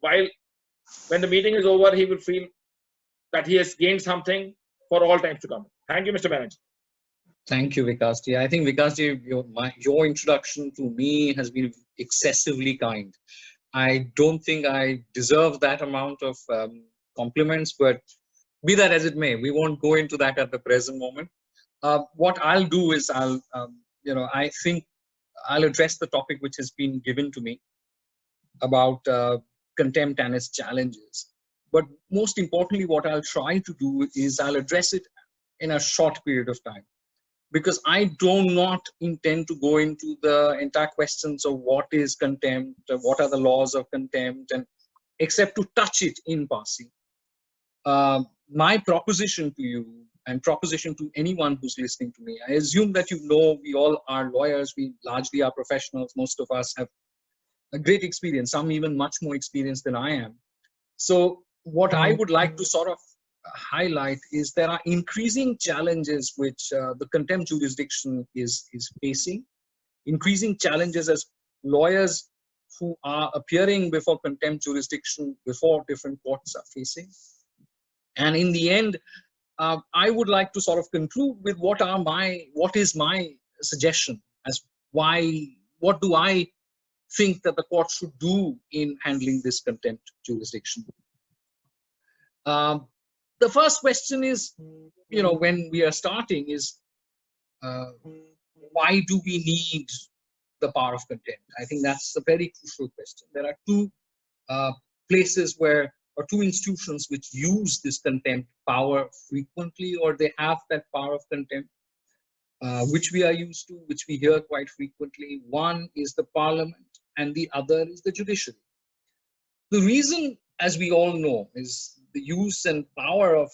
while when the meeting is over, he will feel that he has gained something for all times to come. Thank you, Mr. Banerjee. Thank you, Vikasji. I think, Vikasji, your introduction to me has been excessively kind. I don't think I deserve that amount of compliments, but be that as it may, we won't go into that at the present moment. What I'll do is I think I'll address the topic which has been given to me about contempt and its challenges. But most importantly, what I'll try to do is I'll address it in a short period of time, because I do not intend to go into the entire questions of what is contempt, what are the laws of contempt, and except to touch it in passing. My proposition to you and proposition to anyone who's listening to me, I assume that you know we all are lawyers, we largely are professionals, most of us have a great experience, some even much more experience than I am. So what I would like to sort of highlight is there are increasing challenges which the contempt jurisdiction is facing, increasing challenges as lawyers who are appearing before contempt jurisdiction, before different courts are facing. And in the end, I would like to sort of conclude with what is my suggestion as what do I think that the court should do in handling this contempt jurisdiction. The first question is, when we are starting is, why do we need the power of contempt? I think that's a very crucial question. There are two places or two institutions which use this contempt power frequently, or they have that power of contempt, which we are used to, which we hear quite frequently. One is the parliament and the other is the judiciary. The reason, as we all know, is the use and power of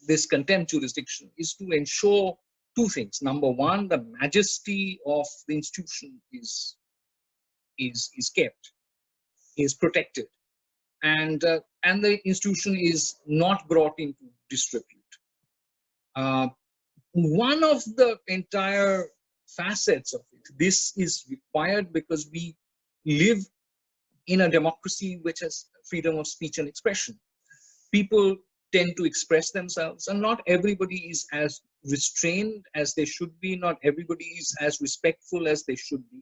this contempt jurisdiction is to ensure two things. Number one, the majesty of the institution is kept, is protected, and the institution is not brought into disrepute. One of the entire facets of it, this is required because we live in a democracy which has freedom of speech and expression. People tend to express themselves, and not everybody is as restrained as they should be, not everybody is as respectful as they should be.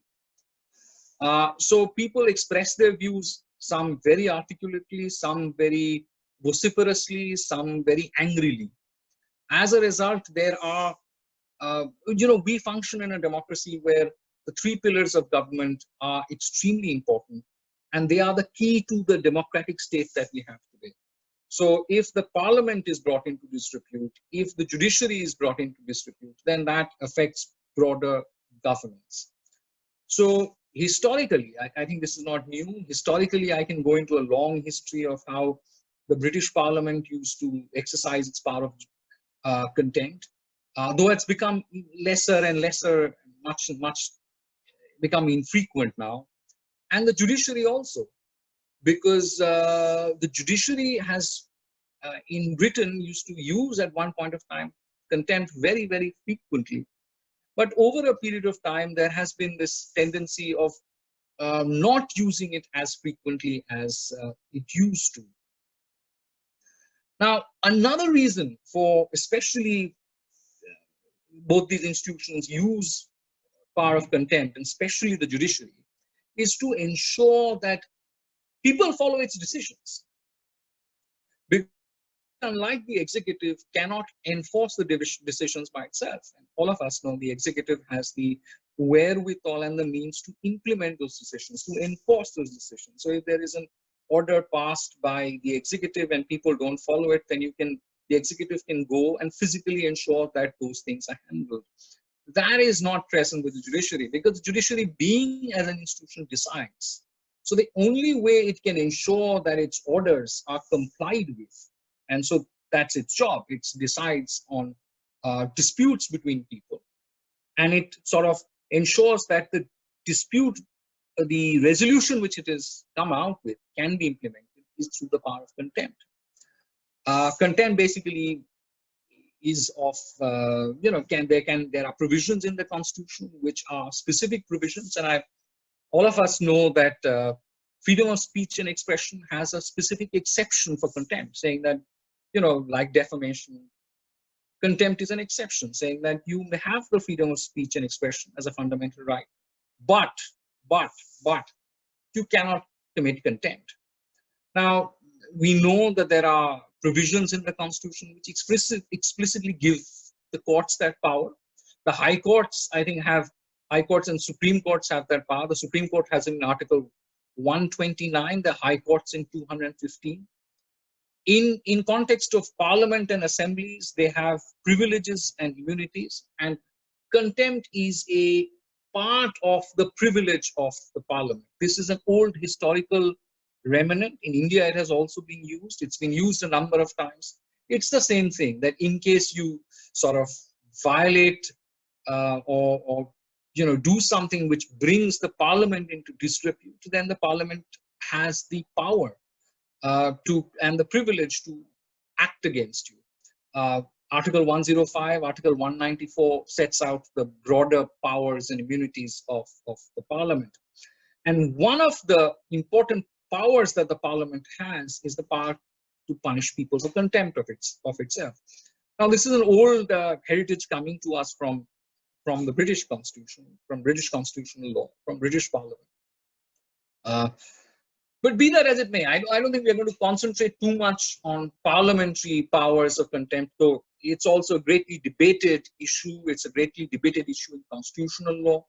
So people express their views, some very articulately, some very vociferously, some very angrily. As a result, there are, we function in a democracy where the three pillars of government are extremely important, and they are the key to the democratic state that we have today. So if the parliament is brought into disrepute, if the judiciary is brought into disrepute, then that affects broader governance. So historically, I think this is not new. Historically, I can go into a long history of how the British Parliament used to exercise its power of contempt, though it's become lesser and lesser, much become infrequent now. And the judiciary also, because the judiciary has, in Britain, used to use at one point of time contempt very, very frequently. But over a period of time, there has been this tendency of not using it as frequently as it used to. Now, another reason for especially both these institutions use power of contempt, and especially the judiciary, is to ensure that people follow its decisions. Because unlike the executive, cannot enforce the decisions by itself. And all of us know the executive has the wherewithal and the means to implement those decisions, to enforce those decisions. So if there is an order passed by the executive and people don't follow it, then the executive can go and physically ensure that those things are handled. That is not present with the judiciary, because the judiciary, being as an institution, decides. So the only way it can ensure that its orders are complied with, and so that's its job, it decides on disputes between people, and it sort of ensures that the dispute, the resolution which it has come out with, can be implemented, is through the power of contempt. Contempt basically is of, there are provisions in the Constitution which are specific provisions, and all of us know that freedom of speech and expression has a specific exception for contempt, saying that, like defamation, contempt is an exception, saying that you may have the freedom of speech and expression as a fundamental right, but, but, but, you cannot commit contempt. Now, we know that there are provisions in the Constitution which explicitly give the courts that power. The high courts, I think, high courts and Supreme Courts have that power. The Supreme Court has in Article 129, the high courts in 215. In context of parliament and assemblies, they have privileges and immunities, and contempt is a part of the privilege of the parliament. This is an old historical remnant. In India, it has also been used. It's been used a number of times. It's the same thing, that in case you sort of violate or do something which brings the parliament into disrepute, then the parliament has the power and the privilege to act against you. Article 105, Article 194 sets out the broader powers and immunities of the parliament. And one of the important powers that the parliament has is the power to punish people for contempt of itself. Now, this is an old heritage coming to us from the British Constitution, from British constitutional law, from British Parliament. But be that as it may, I don't think we're going to concentrate too much on parliamentary powers of contempt, though it's also a greatly debated issue. It's a greatly debated issue in constitutional law.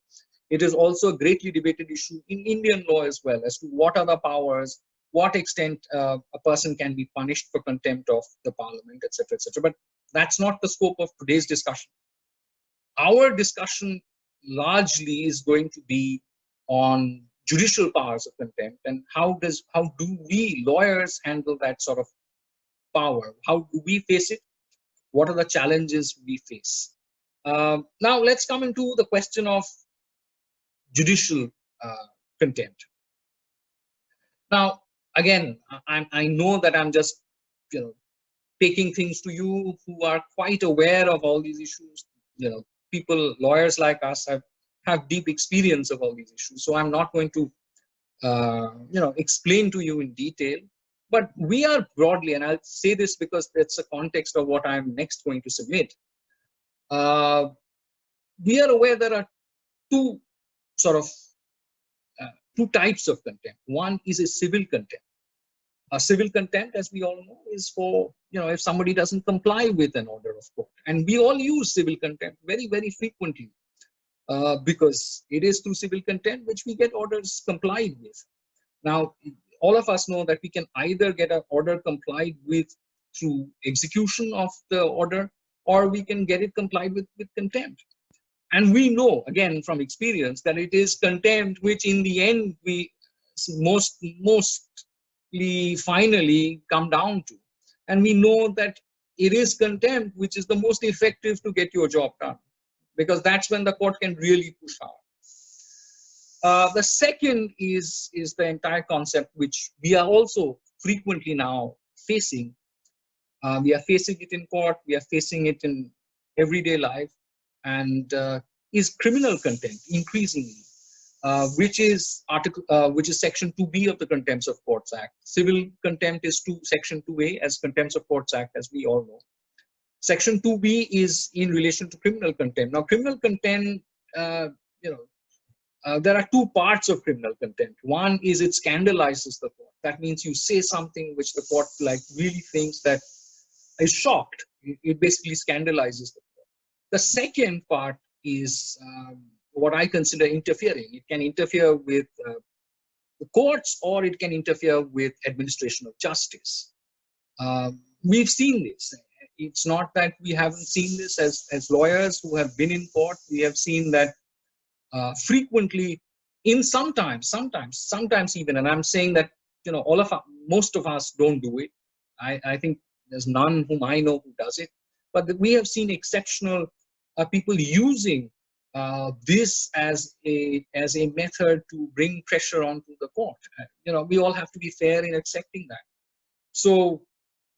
It is also a greatly debated issue in Indian law as well, as to what are the powers, what extent a person can be punished for contempt of the parliament, etc., etc. But that's not the scope of today's discussion. Our discussion largely is going to be on judicial powers of contempt, and how do we lawyers handle that sort of power? How do we face it? What are the challenges we face? Now let's come into the question of judicial contempt. Now, again, I know that I'm just taking things to you who are quite aware of all these issues. People, lawyers like us, have deep experience of all these issues. So I'm not going to, explain to you in detail. But we are broadly, and I'll say this because it's a context of what I'm next going to submit. We are aware there are two types of contempt. One is a civil contempt. A civil contempt, as we all know, is for, if somebody doesn't comply with an order of court. And we all use civil contempt very, very frequently because it is through civil contempt which we get orders complied with. Now, all of us know that we can either get an order complied with through execution of the order, or we can get it complied with contempt. And we know, again, from experience, that it is contempt which in the end we mostly finally come down to. And we know that it is contempt which is the most effective to get your job done, because that's when the court can really push hard. The second is the entire concept which we are also frequently now facing. We are facing it in court, we are facing it in everyday life, and is criminal contempt increasingly, which is Section 2B of the Contempts of Courts Act. Civil contempt is Section 2A as Contempts of Courts Act, as we all know. Section 2B is in relation to criminal contempt. Now, criminal contempt, there are two parts of criminal contempt. One is it scandalizes the court. That means you say something which the court really thinks that is shocked. It basically scandalizes the court. The second part is what I consider interfering. It can interfere with the courts, or it can interfere with administration of justice. We've seen this. It's not that we haven't seen this as lawyers who have been in court. We have seen that frequently, sometimes even, and I'm saying that most of us don't do it. I think there's none whom I know who does it, but we have seen exceptional people using this as a method to bring pressure onto the court. We all have to be fair in accepting that. So,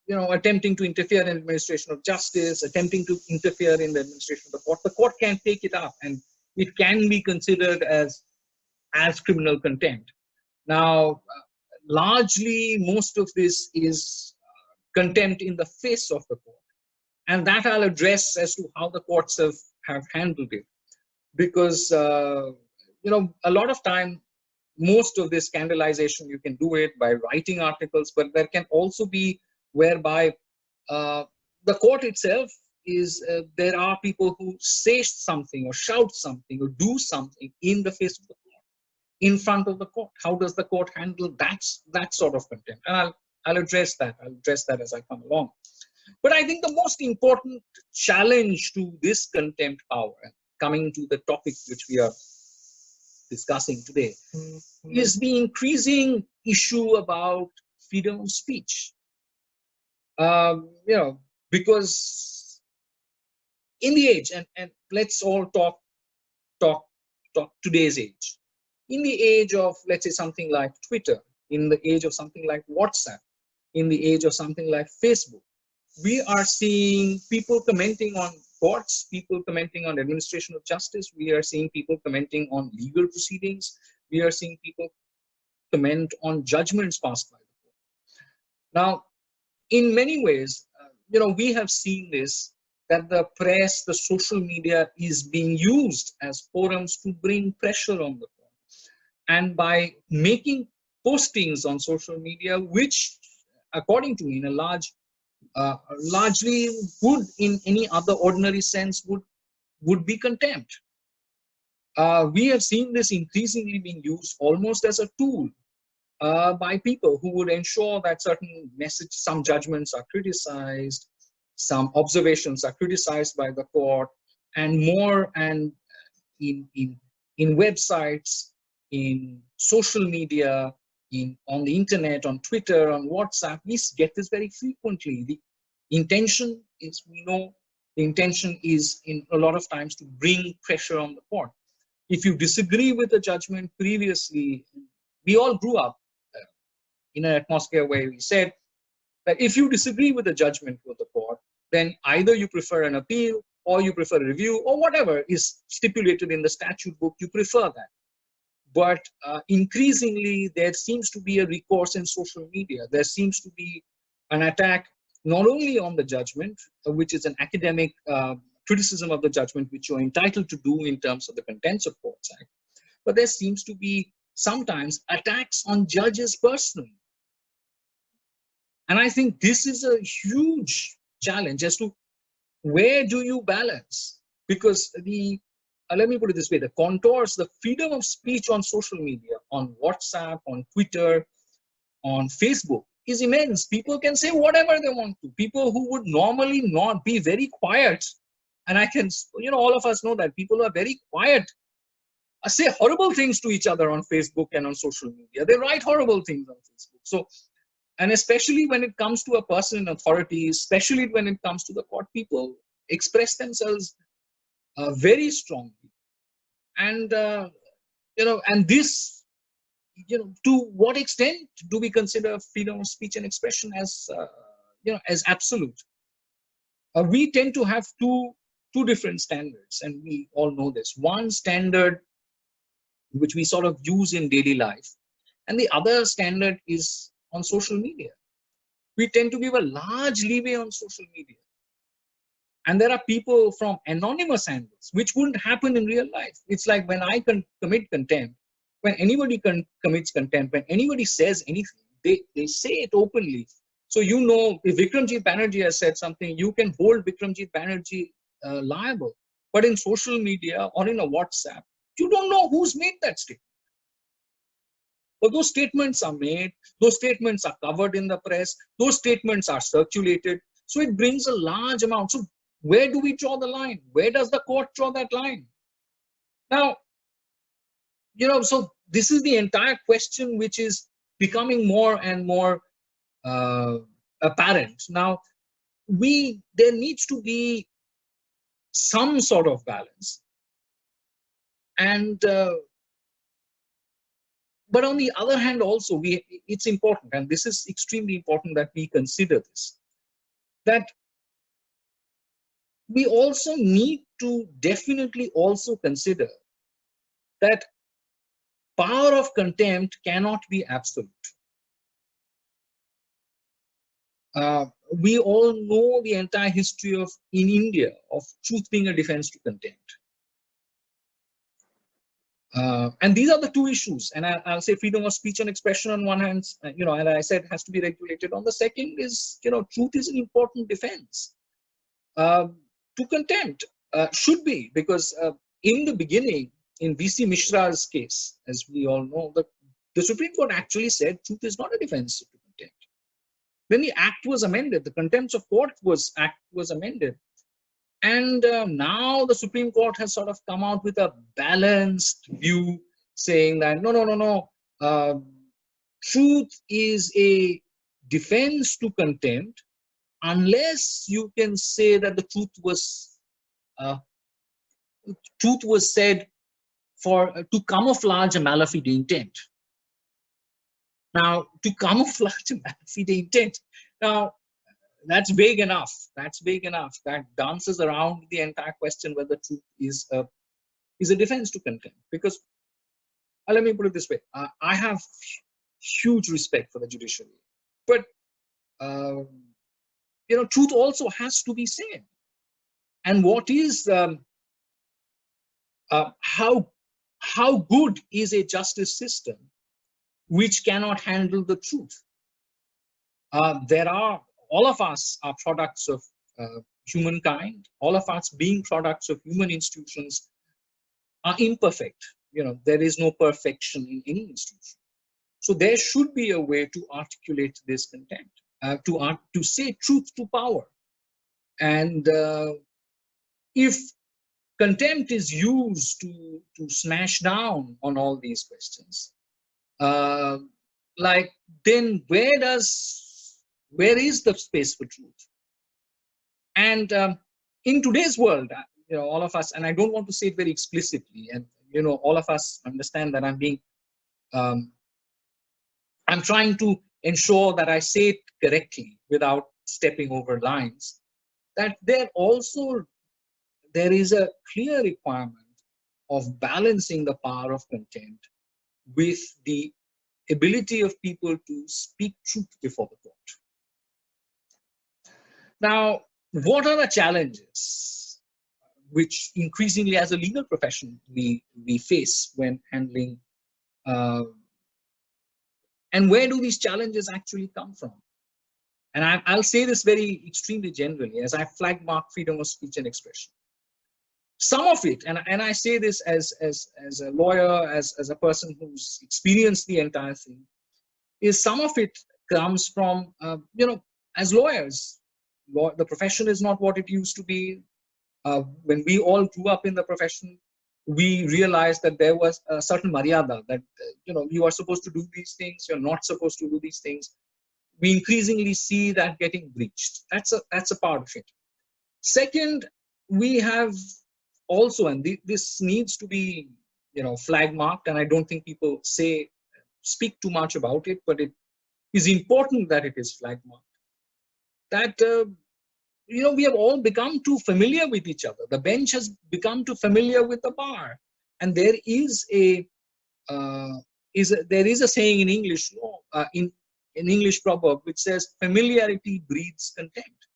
attempting to interfere in administration of justice, attempting to interfere in the administration of the court can take it up, and it can be considered as criminal contempt. Now, largely most of this is contempt in the face of the court. And that I'll address as to how the courts have handled it. Because, a lot of time, most of this scandalization, you can do it by writing articles, but there can also be whereby the court itself is, there are people who say something or shout something or do something in the face of the court, in front of the court. How does the court handle that sort of contempt? And I'll address that. I'll address that as I come along. But I think the most important challenge to this contempt power, coming to the topic which we are discussing today, is the increasing issue about freedom of speech. Because in the age, and let's all talk today's age. In the age of, let's say, something like Twitter, in the age of something like WhatsApp, in the age of something like Facebook, we are seeing people commenting on courts, people commenting on administration of justice. We are seeing people commenting on legal proceedings. We are seeing people comment on judgments passed by the court. Now, in many ways, we have seen this, that the press, the social media is being used as forums to bring pressure on the court. And by making postings on social media, which, according to me, in a largely would, in any other ordinary sense, would be contempt. We have seen this increasingly being used almost as a tool by people who would ensure that certain some judgments are criticized, some observations are criticized by the court, and more, and in websites, in social media, on the internet, on Twitter, on WhatsApp, we get this very frequently. The intention is, we know, the intention is in a lot of times to bring pressure on the court. If you disagree with the judgment previously, we all grew up in an atmosphere where we said that if you disagree with the judgment of the court, then either you prefer an appeal or you prefer a review or whatever is stipulated in the statute book, you prefer that. But increasingly, there seems to be a recourse in social media. There seems to be an attack not only on the judgment, which is an academic criticism of the judgment, which you're entitled to do in terms of the Contents of Courts Act, but there seems to be sometimes attacks on judges personally. And I think this is a huge challenge as to where do you balance? Because let me put it this way, the contours, the freedom of speech on social media, on WhatsApp, on Twitter, on Facebook is immense. People can say whatever they want to. People who would normally not be very quiet, and I can, all of us know that people who are very quiet say horrible things to each other on Facebook and on social media. They write horrible things on Facebook. So, and especially when it comes to a person in authority, especially when it comes to the court, people express themselves very strongly. And, and this, to what extent do we consider freedom of speech and expression as, as absolute? We tend to have two different standards, and we all know this. One standard, which we sort of use in daily life, and the other standard is on social media. We tend to give a large leeway on social media. And there are people from anonymous angles, which wouldn't happen in real life. It's like when I commit contempt, when anybody commits contempt, when anybody says anything, they say it openly. So, if Vikramjit Banerjee has said something, you can hold Vikramjit Banerjee liable. But in social media or in a WhatsApp, you don't know who's made that statement. But those statements are made, those statements are covered in the press, those statements are circulated. So it brings a large amount. So where do we draw the line? Where does the court draw that line? Now, so this is the entire question which is becoming more and more apparent. Now, there needs to be some sort of balance. And but on the other hand, also, it's important, and this is extremely important that we consider this, that we also need to definitely also consider that power of contempt cannot be absolute. We all know the entire history of in India of truth being a defense to contempt. And these are the two issues. And I'll say freedom of speech and expression on one hand, and I said has to be regulated. On the second is, truth is an important defense to contempt. Should be, because in the beginning, in V.C. Mishra's case, as we all know, the Supreme Court actually said truth is not a defense to contempt. Then the act was amended, the Contempt of Court Act was amended. And now the Supreme Court has sort of come out with a balanced view, saying that no. Truth is a defense to contempt unless you can say that the truth was said for to camouflage a malafide intent. Now, to camouflage a malafide intent. Now, that's vague enough. That's vague enough. That dances around the entire question whether truth is a defense to contempt. Because let me put it this way: I have huge respect for the judiciary, but truth also has to be said. And what is how good is a justice system which cannot handle the truth? All of us are products of humankind. All of us, being products of human institutions, are imperfect. There is no perfection in any institution. So there should be a way to articulate this contempt, to say truth to power. And if contempt is used to smash down on all these questions, then where is the space for truth? And in today's world, all of us, and I don't want to say it very explicitly, and all of us understand that I'm trying to ensure that I say it correctly without stepping over lines, that there is a clear requirement of balancing the power of contempt with the ability of people to speak truth before the court. Now, what are the challenges which increasingly as a legal profession we face when handling, and where do these challenges actually come from? And I'll say this very extremely generally as I flag mark freedom of speech and expression. Some of it, and I say this as a lawyer, as a person who's experienced the entire thing, is some of it comes from, as lawyers, the profession is not what it used to be. When we all grew up in the profession, we realized that there was a certain maryada, that you are supposed to do these things, you're not supposed to do these things. We increasingly see that getting breached. That's a part of it. Second, we have also, and this needs to be flag marked, and I don't think people speak too much about it, but it is important that it is flag marked, that we have all become too familiar with each other. The bench has become too familiar with the bar, and there is a saying in English law, in English proverb, which says familiarity breeds contempt.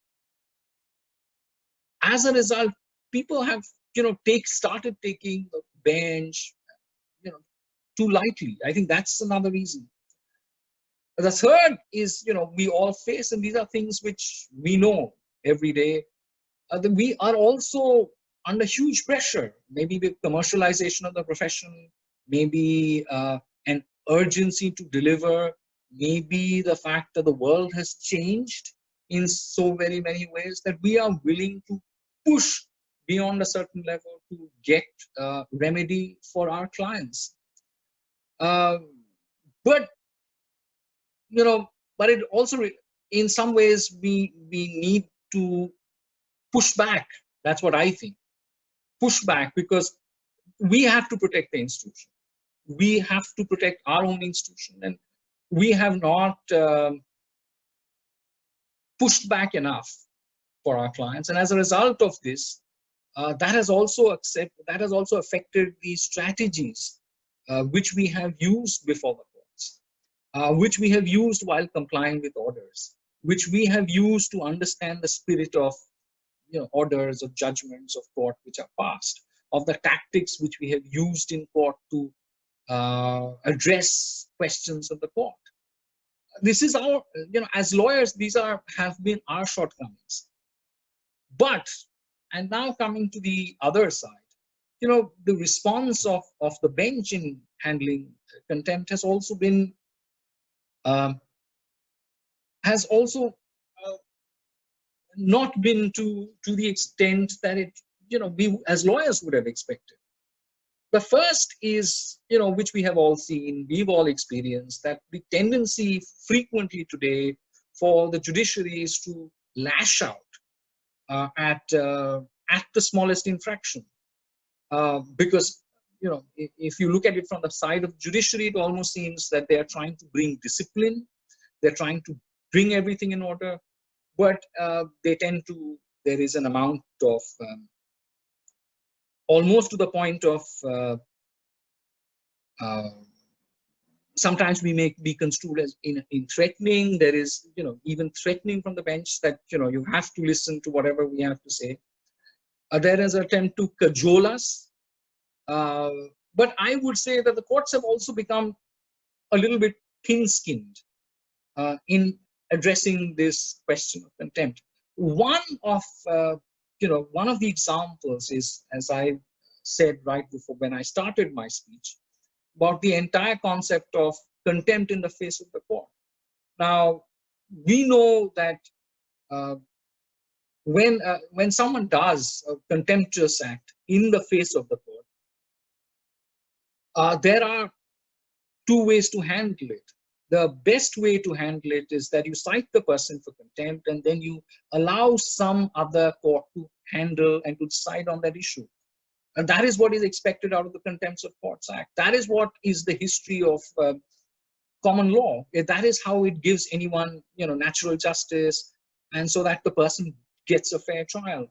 As a result, people have started taking the bench too lightly. I think that's another reason. The third is we all face, and these are things which we know every day, that we are also under huge pressure, maybe with commercialization of the profession, maybe an urgency to deliver, maybe the fact that the world has changed in so very many ways that we are willing to push beyond a certain level to get remedy for our clients. But it also, in some ways, we need to push back. That's what I think. Push back, because we have to protect the institution. We have to protect our own institution, and we have not pushed back enough for our clients. And as a result of this, that has also affected the strategies which we have used before the courts, which we have used while complying with orders. which we have used to understand the spirit of orders, of judgments of court which are passed, of the tactics which we have used in court to address questions of the court. This is our, as lawyers, these have been our shortcomings. But, and now coming to the other side, the response of the bench in handling contempt has also been, not been to the extent that it, we as lawyers would have expected. The first is, which we have all seen, we've all experienced, that the tendency frequently today for the judiciary is to lash out at the smallest infraction. Because, if you look at it from the side of judiciary, it almost seems that they are trying to bring discipline, they're trying to bring everything in order, but they tend to, there is an amount of, almost to the point of, sometimes we may be construed as in threatening. There is, even threatening from the bench that, you have to listen to whatever we have to say. There is an attempt to cajole us. But I would say that the courts have also become a little bit thin-skinned in addressing this question of contempt. One of the examples is, as I said right before when I started my speech, about the entire concept of contempt in the face of the court. Now, we know that when someone does a contemptuous act in the face of the court, there are two ways to handle it. The best way to handle it is that you cite the person for contempt and then you allow some other court to handle and to decide on that issue. And that is what is expected out of the Contempt of Courts Act. That is what is the history of common law. That is how it gives anyone, natural justice, and so that the person gets a fair trial.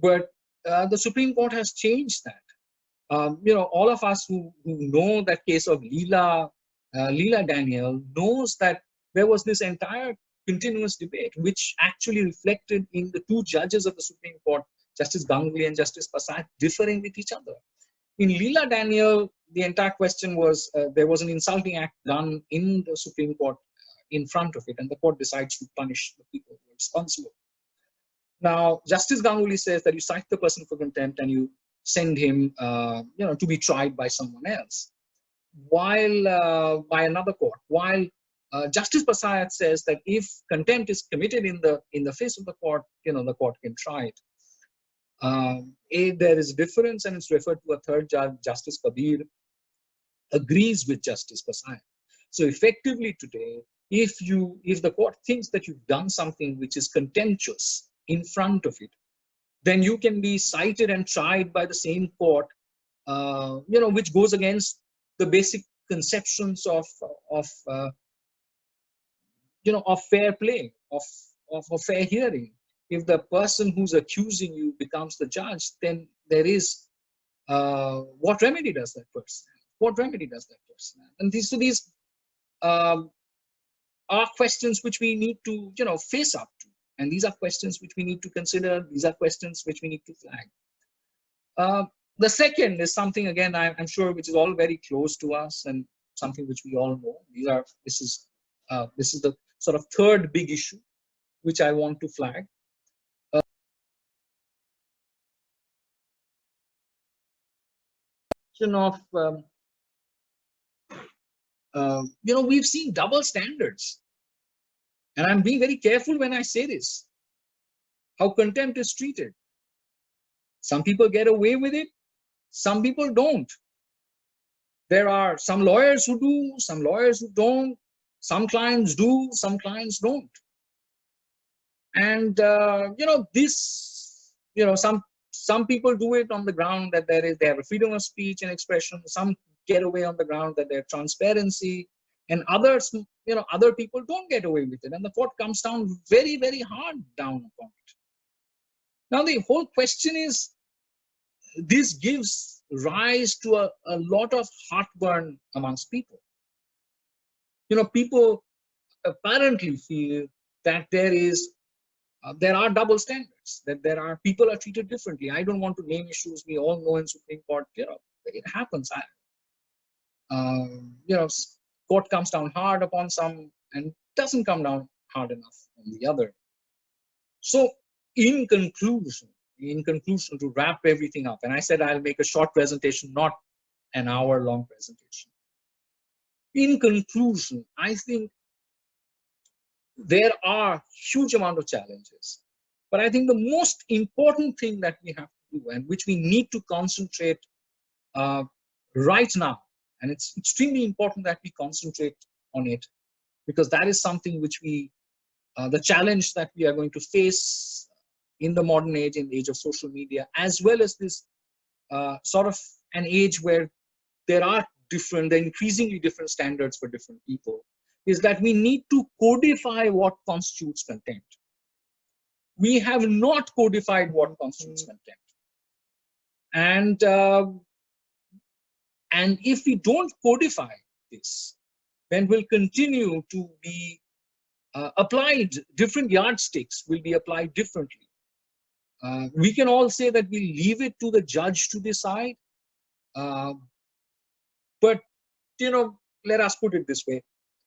But the Supreme Court has changed that. All of us who know that case of Leela Daniel knows that there was this entire continuous debate, which actually reflected in the two judges of the Supreme Court, Justice Ganguly and Justice Prasad, differing with each other. In Leela Daniel, the entire question was there was an insulting act done in the Supreme Court in front of it, and the court decides to punish the people who are responsible. Now, Justice Ganguly says that you cite the person for contempt and you send him, to be tried by someone else, while by another court. While Justice Prasad says that if contempt is committed in the face of the court, the court can try it. There is a difference, and it's referred to a third judge, Justice Kabir, agrees with Justice Prasad. So effectively today, if the court thinks that you've done something which is contemptuous in front of it, then you can be cited and tried by the same court, which goes against the basic conceptions of fair play, of fair hearing. If the person who's accusing you becomes the judge, then there is, what remedy does that person have? What remedy does that person have? And these are questions which we need to, face up to. And these are questions which we need to consider. These are questions which we need to flag. The second is something, again, I'm sure, which is all very close to us and something which we all know. This is the sort of third big issue which I want to flag. Of we've seen double standards, and I'm being very careful when I say this, how contempt is treated. Some people get away with it, some people don't. There are some lawyers who do, some lawyers who don't, some clients do, some clients don't. And some people do it on the ground that they have a freedom of speech and expression. Some get away on the ground that there's transparency, and others, other people don't get away with it. And the court comes down very, very hard down upon it. Now, the whole question is, this gives rise to a lot of heartburn amongst people. People apparently feel that there are double standards, that there are people are treated differently. I don't want to name issues. We all know in Supreme Court, it happens. Court comes down hard upon some and doesn't come down hard enough on the other. So in conclusion, to wrap everything up, and I said I'll make a short presentation, not an hour-long presentation. In conclusion, I think there are huge amount of challenges, but I think the most important thing that we have to do, and which we need to concentrate right now, and it's extremely important that we concentrate on it, because that is something which the challenge that we are going to face in the modern age, in the age of social media, as well as this sort of an age where there are increasingly different standards for different people, is that we need to codify what constitutes contempt. We have not codified what constitutes contempt. And if we don't codify this, then we'll continue to be applied, different yardsticks will be applied differently. We can all say that we leave it to the judge to decide, but let us put it this way: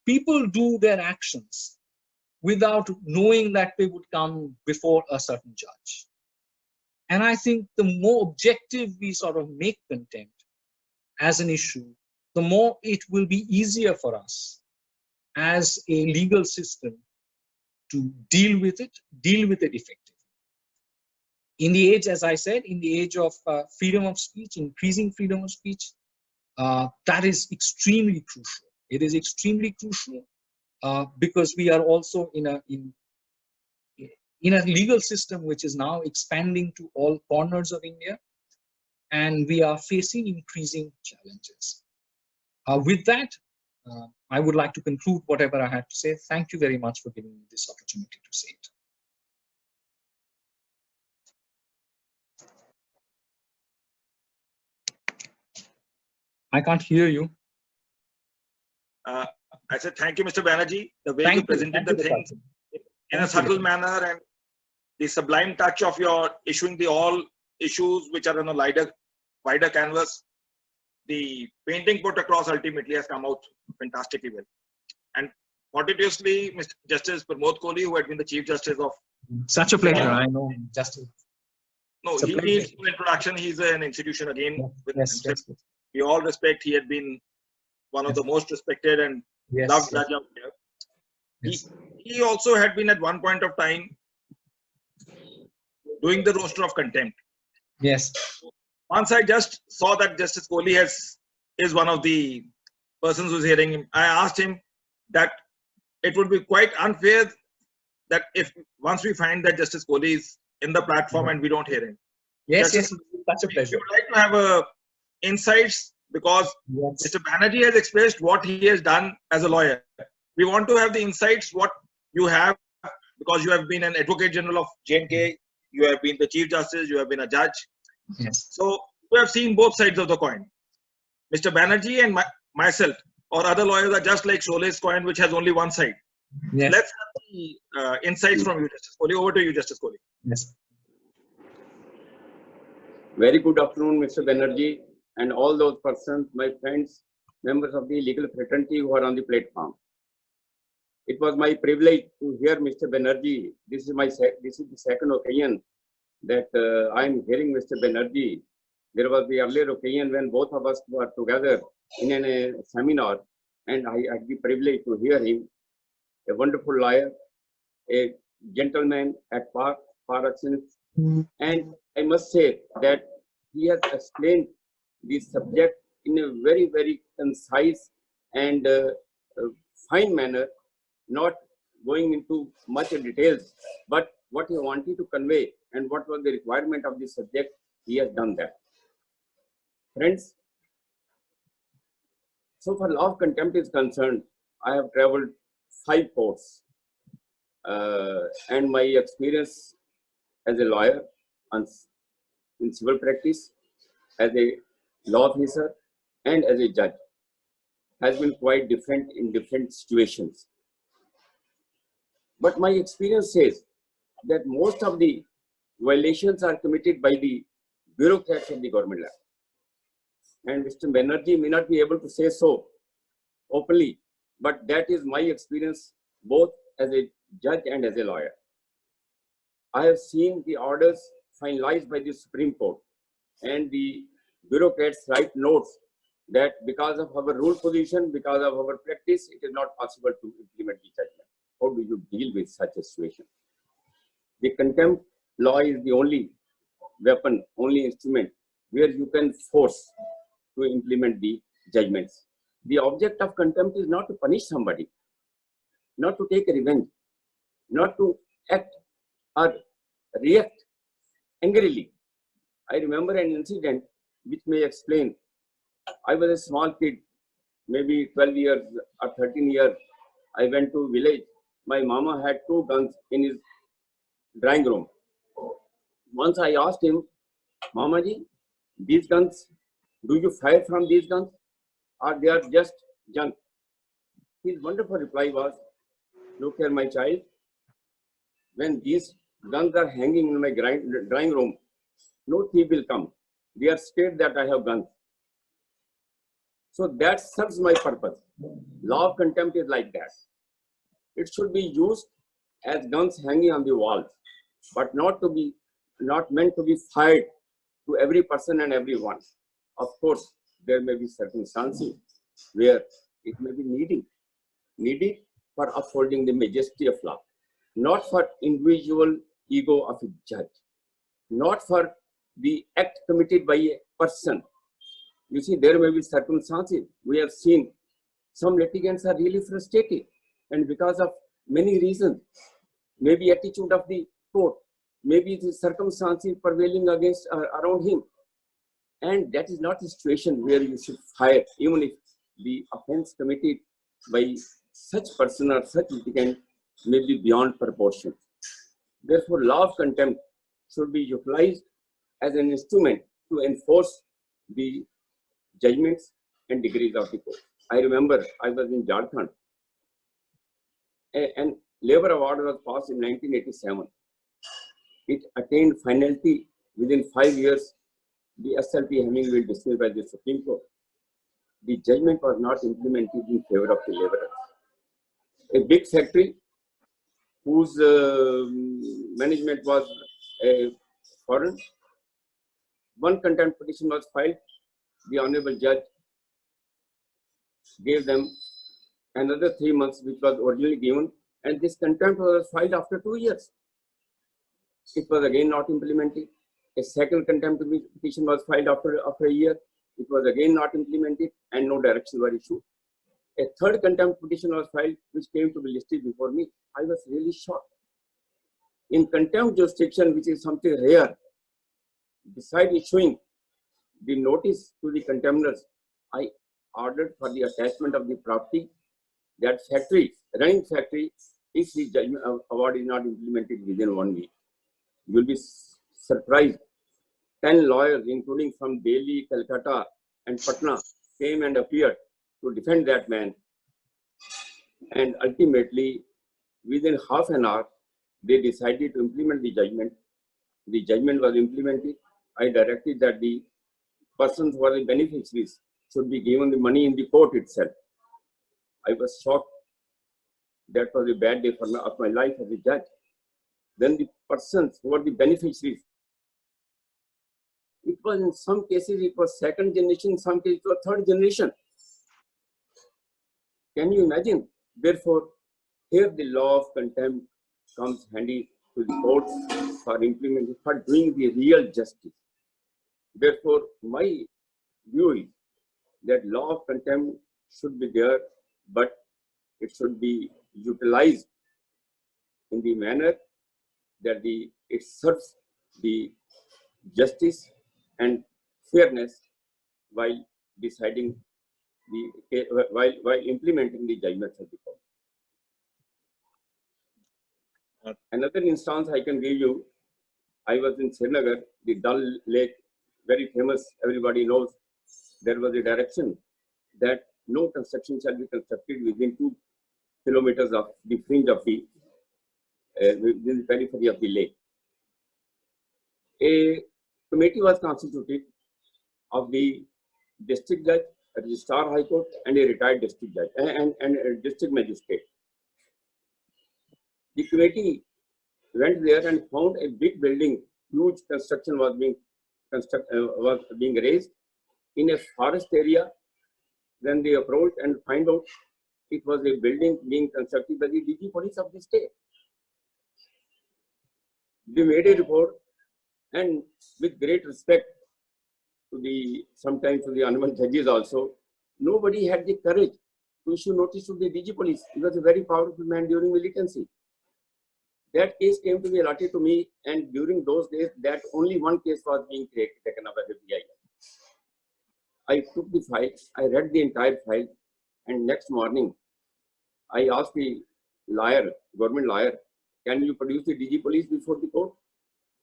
people do their actions without knowing that they would come before a certain judge. And I think the more objective we sort of make contempt as an issue, the more it will be easier for us as a legal system to deal with it effectively. In the age, as I said, in the age of freedom of speech, increasing freedom of speech, that is extremely crucial. It is extremely crucial because we are also in a legal system which is now expanding to all corners of India, and we are facing increasing challenges. With that, I would like to conclude whatever I had to say. Thank you very much for giving me this opportunity to say it. I can't hear you. I said thank you, Mr. Banerjee. The way you presented the thing in a subtle manner, and the sublime touch of your issuing all issues which are on a wider canvas, the painting put across ultimately has come out fantastically well. And fortuitously, Mr. Justice Pramod Kohli, who had been the Chief Justice of... Such a pleasure, I know, Justice. No, he needs no introduction. He's an institution again. Yes. We all respect. He had been one of the most respected and loved judge out there. Yes. He also had been at one point of time doing the roster of contempt. Yes. Once I just saw that Justice Kohli is one of the persons who's hearing him, I asked him that it would be quite unfair that if once we find that Justice Kohli is in the platform and we don't hear him. Yes, such a pleasure. We would like to have insights, because Mr. Banerjee has expressed what he has done as a lawyer. We want to have the insights what you have, because you have been an Advocate General of J&K, you have been the Chief Justice, you have been a judge. Yes. So we have seen both sides of the coin. Mr. Banerjee and myself or other lawyers are just like Shole's coin, which has only one side. Yes. Let's have the insights from you, Justice Kohli. Over to you, Justice Kohli. Yes. Very good afternoon, Mr. Banerjee, and all those persons, my friends, members of the legal fraternity who are on the platform. It was my privilege to hear Mr. Banerjee. This is the second occasion that I am hearing Mr. Banerjee. There was the earlier occasion when both of us were together in a seminar, and I had the privilege to hear him. A wonderful lawyer, a gentleman at par excellence, and I must say that he has explained the subject in a very, very concise and fine manner, not going into much details, but what he wanted to convey and what was the requirement of the subject, he has done that. Friends, so far law of contempt is concerned, I have traveled 5 courts, and my experience as a lawyer in civil practice, as a law officer, and as a judge has been quite different in different situations. But my experience says that most of the violations are committed by the bureaucrats of the government level. And Mr. Banerjee may not be able to say so openly, but that is my experience both as a judge and as a lawyer. I have seen the orders finalized by the Supreme Court, and the bureaucrats write notes that because of our rule position, because of our practice, it is not possible to implement the judgment. How do you deal with such a situation? The contempt law is the only weapon, only instrument where you can force to implement the judgments. The object of contempt is not to punish somebody, not to take revenge, not to act or react angrily. I remember an incident which may explain. I was a small kid, maybe 12 years or 13 years. I went to village. My mama had 2 guns in his drawing room. Once I asked him, Mama ji, these guns, do you fire from these guns or they are just junk? His wonderful reply was, look here, my child, when these guns are hanging in my drawing room, no thief will come. They are scared that I have guns. So that serves my purpose. Law of contempt is like that. It should be used as guns hanging on the walls, but not meant to be fired to every person and everyone. Of course, there may be circumstances where it may be needed for upholding the majesty of law, not for individual ego of a judge, not for the act committed by a person. You see, there may be circumstances. We have seen some litigants are really frustrated, and because of many reasons, maybe attitude of the court, maybe the circumstances prevailing against around him, and that is not a situation where you should fire, even if the offense committed by such person or such litigant may be beyond proportion. Therefore, law of contempt should be utilized as an instrument to enforce the judgments and decrees of the court. I remember I was in Jharkhand, and labor award was passed in 1987. It attained finality within 5 years. The SLP Hemming will dismissed by the Supreme Court. The judgment was not implemented in favor of the laborers. A big factory whose management was foreign. One contempt petition was filed. The honorable judge gave them another 3 months, which was originally given, and this contempt was filed after 2 years. It was again not implemented. A second contempt petition was filed after a year. It was again not implemented, and no directions were issued. A third contempt petition was filed, which came to be listed before me. I was really shocked. In contempt jurisdiction, which is something rare, besides issuing the notice to the contemners, I ordered for the attachment of the property. That factory, running factory, if the judgment award is not implemented within 1 week, you will be surprised. 10 lawyers, including from Delhi, Calcutta, and Patna, came and appeared to defend that man. And ultimately, within half an hour, they decided to implement the judgment. The judgment was implemented. I directed that the persons who are the beneficiaries should be given the money in the court itself. I was shocked. That was a bad day of my life as a judge. Then the persons who are the beneficiaries, it was in some cases it was second generation, in some cases it was third generation. Can you imagine? Therefore, here the law of contempt comes handy to the courts for implementing, for doing the real justice. Therefore, my view is that law of contempt should be there, but it should be utilized in the manner that it serves the justice and fairness while deciding while implementing the judgments of the court. Another instance I can give you, I was in Srinagar, the Dal Lake, very famous, everybody knows. There was a direction that no construction shall be constructed within 2 kilometers of the fringe of the within the periphery of the lake. A committee was constituted of the district judge, a registrar high court, and a retired district judge and a district magistrate. The committee went there and found a big building, huge construction was being raised in a forest area. Then they approached and find out it was a building being constructed by the DG police of the state. They made a report, and with great respect to the sometimes to the honorable judges also, nobody had the courage to issue notice to the DG police. He was a very powerful man during militancy. That case came to be allotted to me, and during those days, that only one case was being taken up by the PI. I took the file, I read the entire file, and next morning, I asked the lawyer, government lawyer, can you produce the DG police before the court?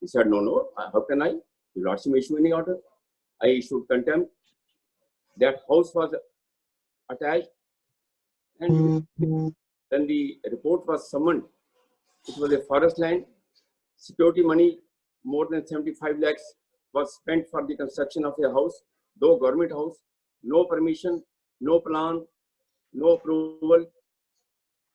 He said, no, how can I? You not issue any order. I issued contempt. That house was attached, and then the report was summoned. It was a forest land. Security money, more than 75 lakhs, was spent for the construction of a house, though government house, no permission, no plan, no approval,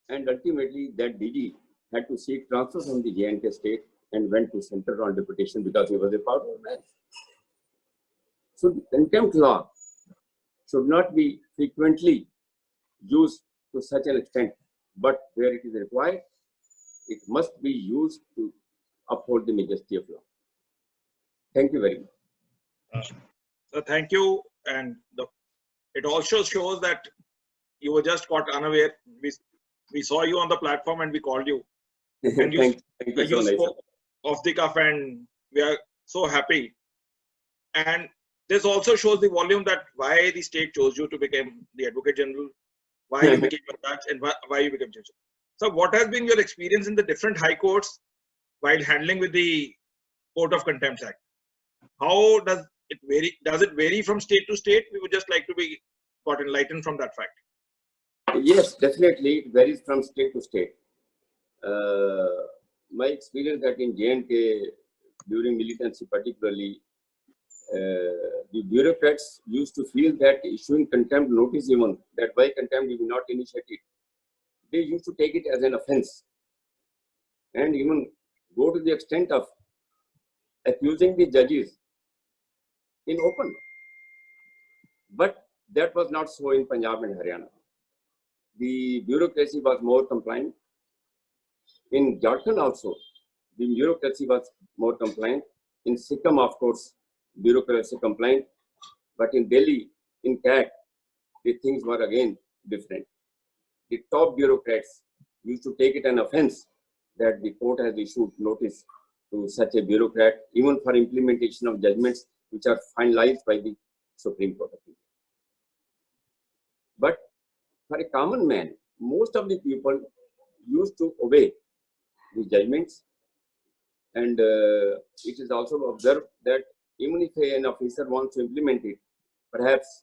and ultimately that DG had to seek transfer from the J&K state and went to center on deputation because he was a powerful man. So the contempt law should not be frequently used to such an extent, but where it is required, it must be used to uphold the majesty of law. Thank you very much. So thank you. And it also shows that you were just caught unaware. We saw you on the platform and we called you. And Thank you so spoke off the cuff, and we are so happy. And this also shows the volume that why the state chose you to become the Advocate General, why you became a judge, and why you became judge. So what has been your experience in the different high courts while handling with the Court of Contempt Act? How does it vary? Does it vary from state to state? We would just like to be got enlightened from that fact. Yes, definitely it varies from state to state. My experience that in J&K during militancy particularly, the bureaucrats used to feel that issuing contempt notice even, that why contempt you will not initiate it. They used to take it as an offense and even go to the extent of accusing the judges in open. But that was not so in Punjab and Haryana. The bureaucracy was more compliant. In Jharkhand also, the bureaucracy was more compliant. In Sikkim, of course, bureaucracy compliant. But in Delhi, in CAT, the things were again different. The top bureaucrats used to take it an offense that the court has issued notice to such a bureaucrat, even for implementation of judgments which are finalized by the Supreme Court of India. But for a common man, most of the people used to obey the judgments, and it is also observed that even if an officer wants to implement it, perhaps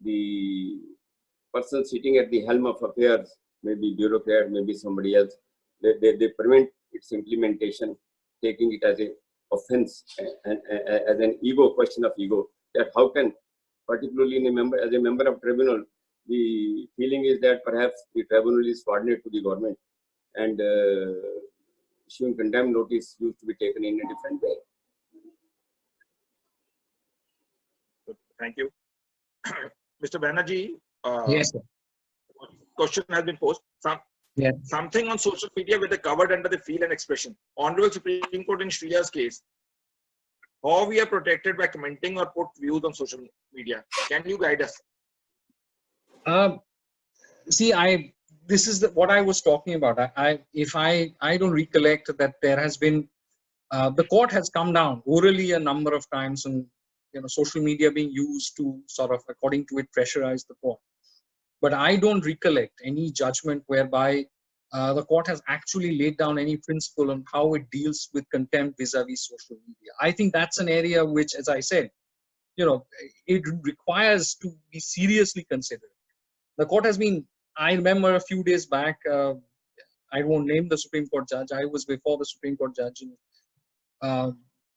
the person sitting at the helm of affairs, maybe bureaucrat, maybe somebody else, they prevent its implementation, taking it as an offense and as an ego, question of ego, that how can, particularly as a member of tribunal, the feeling is that perhaps the tribunal is subordinate to the government, and issuing contempt notice used to be taken in a different way. Thank you. Mr. Banerjee, Yes, sir. question has been posed. Yes. Something on social media with the covered under the feel and expression. Honorable Supreme Court in Shriya's case, how we are protected by commenting or put views on social media? Can you guide us? See, this is what I was talking about. I don't recollect that there has been, the court has come down orally a number of times, and social media being used to sort of, according to it, pressurize the court. But I don't recollect any judgment whereby the court has actually laid down any principle on how it deals with contempt vis-a-vis social media. I think that's an area which, as I said, it requires to be seriously considered. The court has been, I remember a few days back, I won't name the Supreme Court judge. I was before the Supreme Court judge. A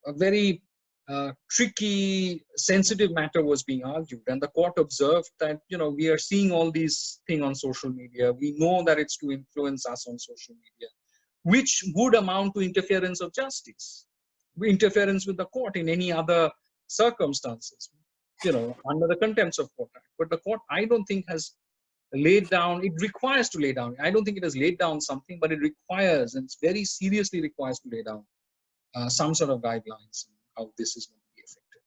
very tricky, sensitive matter was being argued, and the court observed that we are seeing all these things on social media. We know that it's to influence us on social media, which would amount to interference of justice, interference with the court in any other circumstances, under the Contempt of Court Act. But the court, I don't think, has laid down. It requires to lay down. I don't think it has laid down something, but it requires, and it's very seriously requires to lay down some sort of guidelines on how this is going to be effective.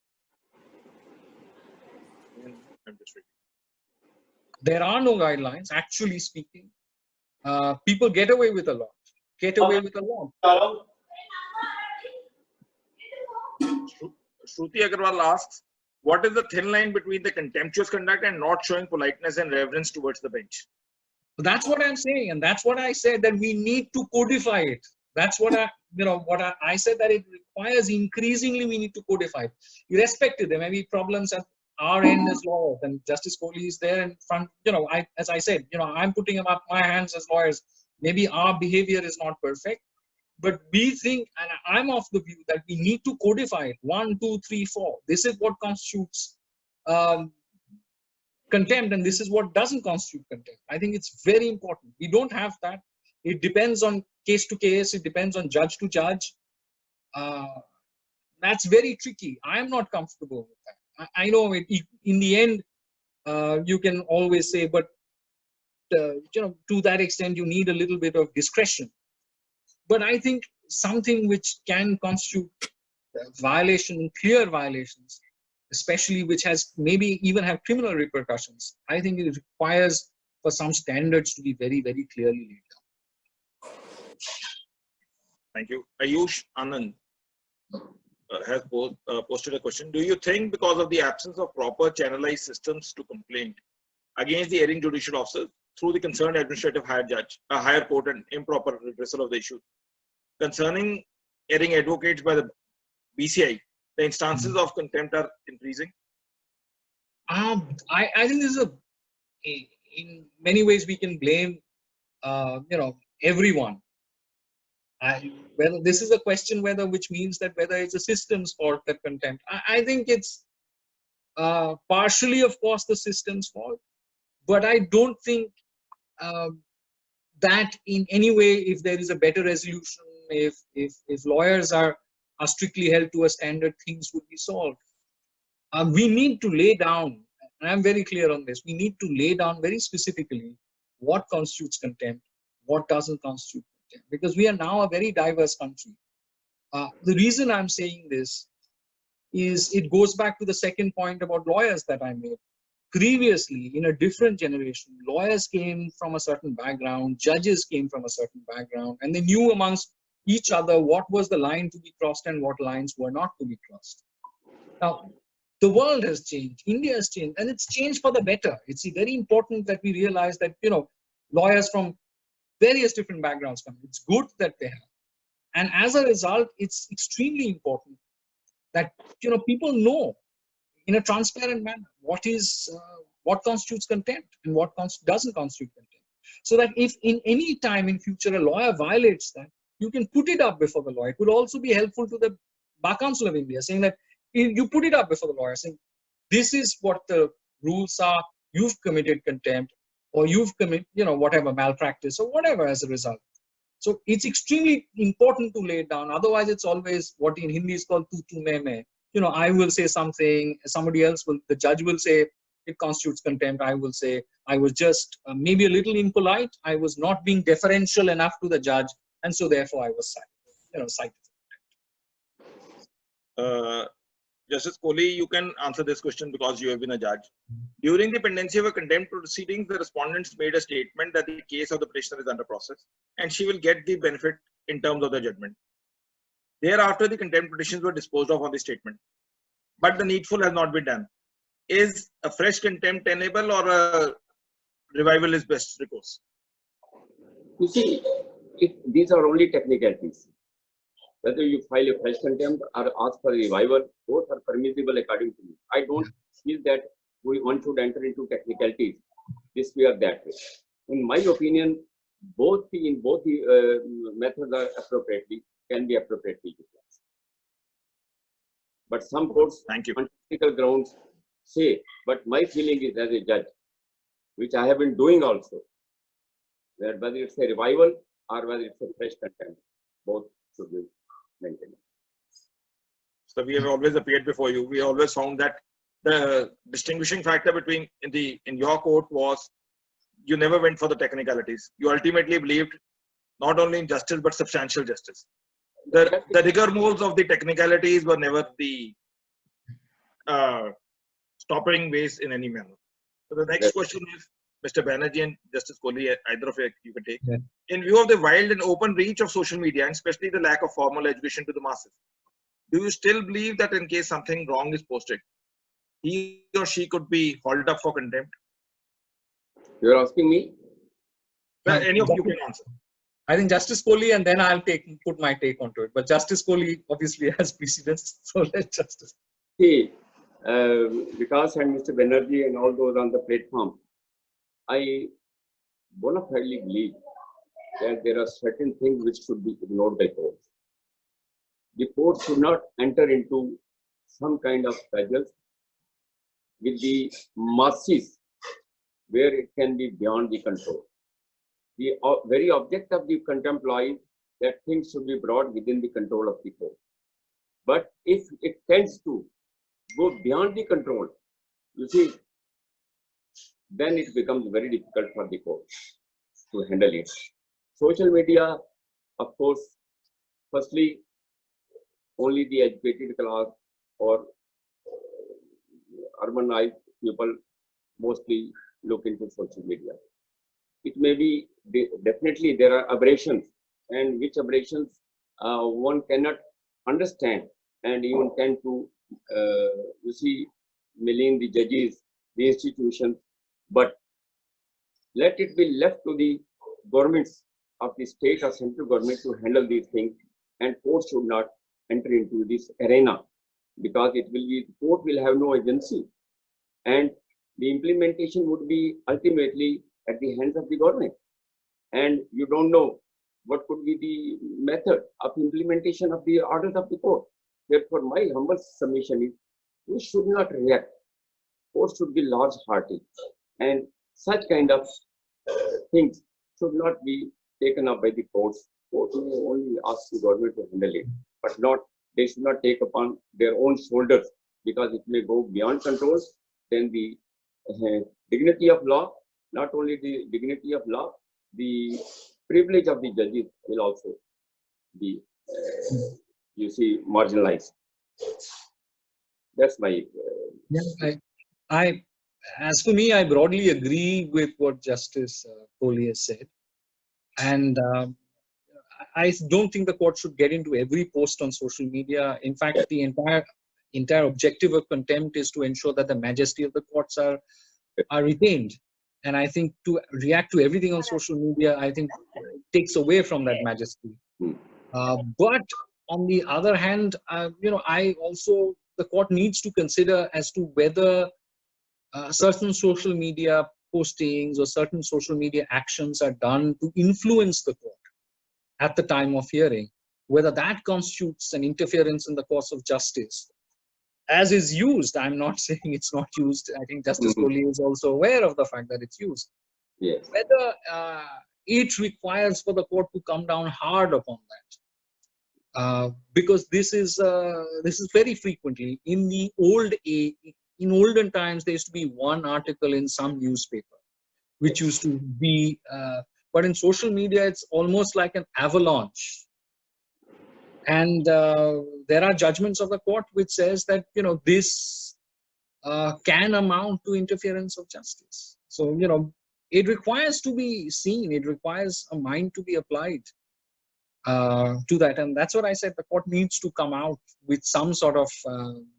There are no guidelines, actually speaking. People get away with a lot. Shruti Agarwal asks, what is the thin line between the contemptuous conduct and not showing politeness and reverence towards the bench? That's what I'm saying, and that's what I said, that we need to codify it. That's what I said, that it requires increasingly we need to codify it. Irrespective, there may be problems at our end as lawyers, and Justice Kohli is there in front. As I said, I'm putting up my hands as lawyers. Maybe our behavior is not perfect, but we think, and I'm of the view that we need to codify it. 1, 2, 3, 4. This is what constitutes contempt, and this is what doesn't constitute contempt. I think it's very important. We don't have that. It depends on case to case. It depends on judge to judge. That's very tricky. I'm not comfortable with that. I know in the end, you can always say, but to that extent, you need a little bit of discretion. But I think something which can constitute violation, clear violations, especially which has maybe even have criminal repercussions, I think it requires for some standards to be very, very clearly laid down. Thank you. Ayush Anand has posted a question. Do you think because of the absence of proper channelized systems to complaint against the erring judicial officers through the concerned administrative higher court and improper redressal of the issue concerning erring advocates by the BCI, the instances of contempt are increasing? I think this is in many ways we can blame everyone. Whether this is a question which means that whether it's a system's fault, that contempt. I think it's partially, of course, the system's fault, but I don't think that in any way, if there is a better resolution, if lawyers are strictly held to a standard, things would be solved. We need to lay down, and I'm very clear on this, we need to lay down very specifically what constitutes contempt, what doesn't constitute contempt, because we are now a very diverse country. The reason I'm saying this is it goes back to the second point about lawyers that I made. Previously, in a different generation, lawyers came from a certain background, judges came from a certain background, and they knew amongst each other what was the line to be crossed and what lines were not to be crossed. Now, the world has changed, India has changed, and it's changed for the better. It's very important that we realize that, lawyers from various different backgrounds come. It's good that they have. And as a result, it's extremely important that, people know in a transparent manner what constitutes contempt and what doesn't constitute contempt. So that if in any time in future a lawyer violates that, you can put it up before the lawyer. It would also be helpful to the Bar Council of India, saying that you put it up before the lawyer, saying this is what the rules are, you've committed contempt, or you've committed, whatever malpractice or whatever as a result. So it's extremely important to lay it down. Otherwise, it's always what in Hindi is called tu tu me. I will say something, somebody else the judge will say it constitutes contempt. I will say I was just maybe a little impolite. I was not being deferential enough to the judge, and so therefore I was cited. Justice Kohli, you can answer this question because you have been a judge. During the pendency of a contempt proceedings, the respondents made a statement that the case of the petitioner is under process and she will get the benefit in terms of the judgment. Thereafter, the contempt petitions were disposed of on the statement, but the needful has not been done. Is a fresh contempt tenable or a revival is best recourse? You see, these are only technicalities. Whether you file a fresh contempt or ask for a revival, both are permissible according to me. I don't feel that one should enter into technicalities this way or that way. In my opinion, both the methods are can be appropriately utilized. But some courts Thank you. on technical grounds say, but my feeling is as a judge, which I have been doing also, that whether it's a revival or whether it's a fresh contempt, both should be maintained. So we have always appeared before you. We always found that the distinguishing factor between in your court was you never went for the technicalities. You ultimately believed not only in justice but substantial justice. The rigmaroles of the technicalities were never the stopping ways in any manner. So the next question is, Mr. Banerjee and Justice Kohli, either of you can take. Yeah. In view of the wild and open reach of social media, and especially the lack of formal education to the masses, do you still believe that in case something wrong is posted, he or she could be hauled up for contempt? You are asking me? Well, any of you can answer. I think Justice Kohli, and then I'll put my take onto it. But Justice Kohli obviously has precedence, so let Justice. See, Vikas and Mr. Banerjee and all those on the platform, I bona fidely believe that there are certain things which should be ignored by courts. The court should not enter into some kind of battles with the masses where it can be beyond the control. The very object of the contempt law is that things should be brought within the control of the court. But if it tends to go beyond the control, you see, then it becomes very difficult for the court to handle it. Social media, of course, firstly, only the educated class or urbanized people mostly look into social media. It may be, definitely there are aberrations, and which aberrations one cannot understand and even tend to, you see, malign the judges, the institutions, but let it be left to the governments of the state or central government to handle these things, and courts should not enter into this arena, because it will be, court will have no agency, and the implementation would be ultimately at the hands of the government, and you don't know what could be the method of implementation of the orders of the court. Therefore, my humble submission is, we should not react. Courts should be large-hearted, and such kind of things should not be taken up by the courts. Courts may only ask the government to handle it, but not, they should not take upon their own shoulders, because it may go beyond controls. Then the dignity of law, not only the dignity of law, the privilege of the judges will also be, you see, marginalized. That's my. As for me, I broadly agree with what Justice Kohli has said, and I don't think the court should get into every post on social media. In fact, the entire objective of contempt is to ensure that the majesty of the courts are retained. And I think to react to everything on social media, I think takes away from that majesty. But on the other hand, I also, the court needs to consider as to whether certain social media postings or certain social media actions are done to influence the court at the time of hearing, whether that constitutes an interference in the course of justice. As is used, I'm not saying it's not used. I think Justice Kohli is also aware of the fact that it's used. Yes. Whether it requires for the court to come down hard upon that, because this is very frequently in the in olden times there used to be one article in some newspaper, which used to be, but in social media it's almost like an avalanche. And there are judgments of the court which says that this can amount to interference of justice. So it requires to be seen. It requires a mind to be applied to that, and that's what I said. The court needs to come out with some sort of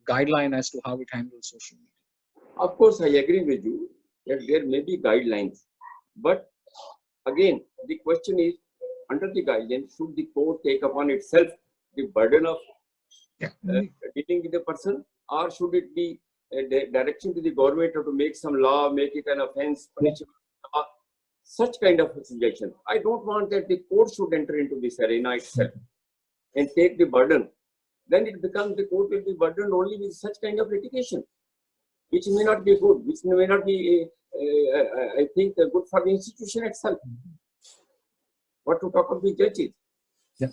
guideline as to how it handles social media. Of course, I agree with you that there may be guidelines, but again, the question is, under the guidelines, should the court take upon itself the burden of dealing with the person, or should it be a direction to the government to make some law, make it an offense, punishable law, such kind of a suggestion. I don't want that the court should enter into this arena itself and take the burden. Then it becomes the court will be burdened only with such kind of litigation, which may not be good, which may not be, I think, good for the institution itself. What to talk of the judges? Yeah.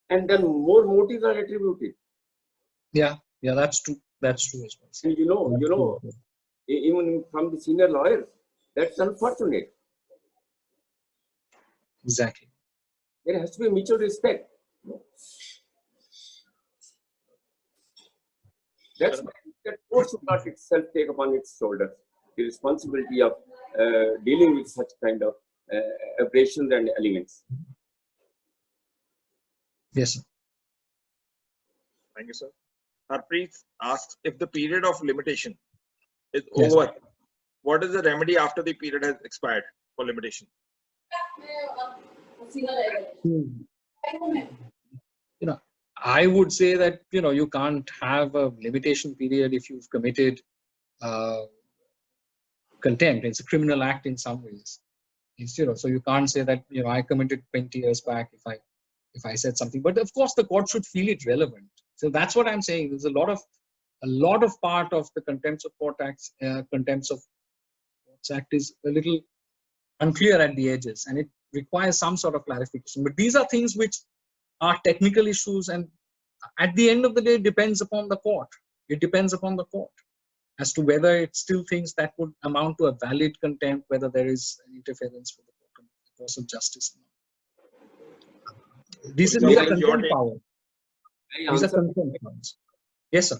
And then more motives are attributed. Yeah, that's true. That's true as well. And you know, even from the senior lawyers, that's unfortunate. Exactly. There has to be mutual respect. That's why that court should not itself take upon its shoulders the responsibility of dealing with such kind of aberrations and elements. Yes, sir. Thank you, sir. Harpreet asks, if the period of limitation is Yes. over, what is the remedy after the period has expired for limitation? I would say that you can't have a limitation period if you've committed contempt. It's a criminal act in some ways. So you can't say that I committed 20 years back if I said something. But of course, the court should feel it relevant. So that's what I'm saying. There's a lot of part of the Contempt of Court Act, Contempt of Courts Act is a little unclear at the edges, and it requires some sort of clarification. But these are things which are technical issues, and at the end of the day, it depends upon the court. It depends upon the court as to whether it still thinks that would amount to a valid contempt, whether there is an interference with the course of justice. These are contempt powers. These are contempt powers. Yes, sir.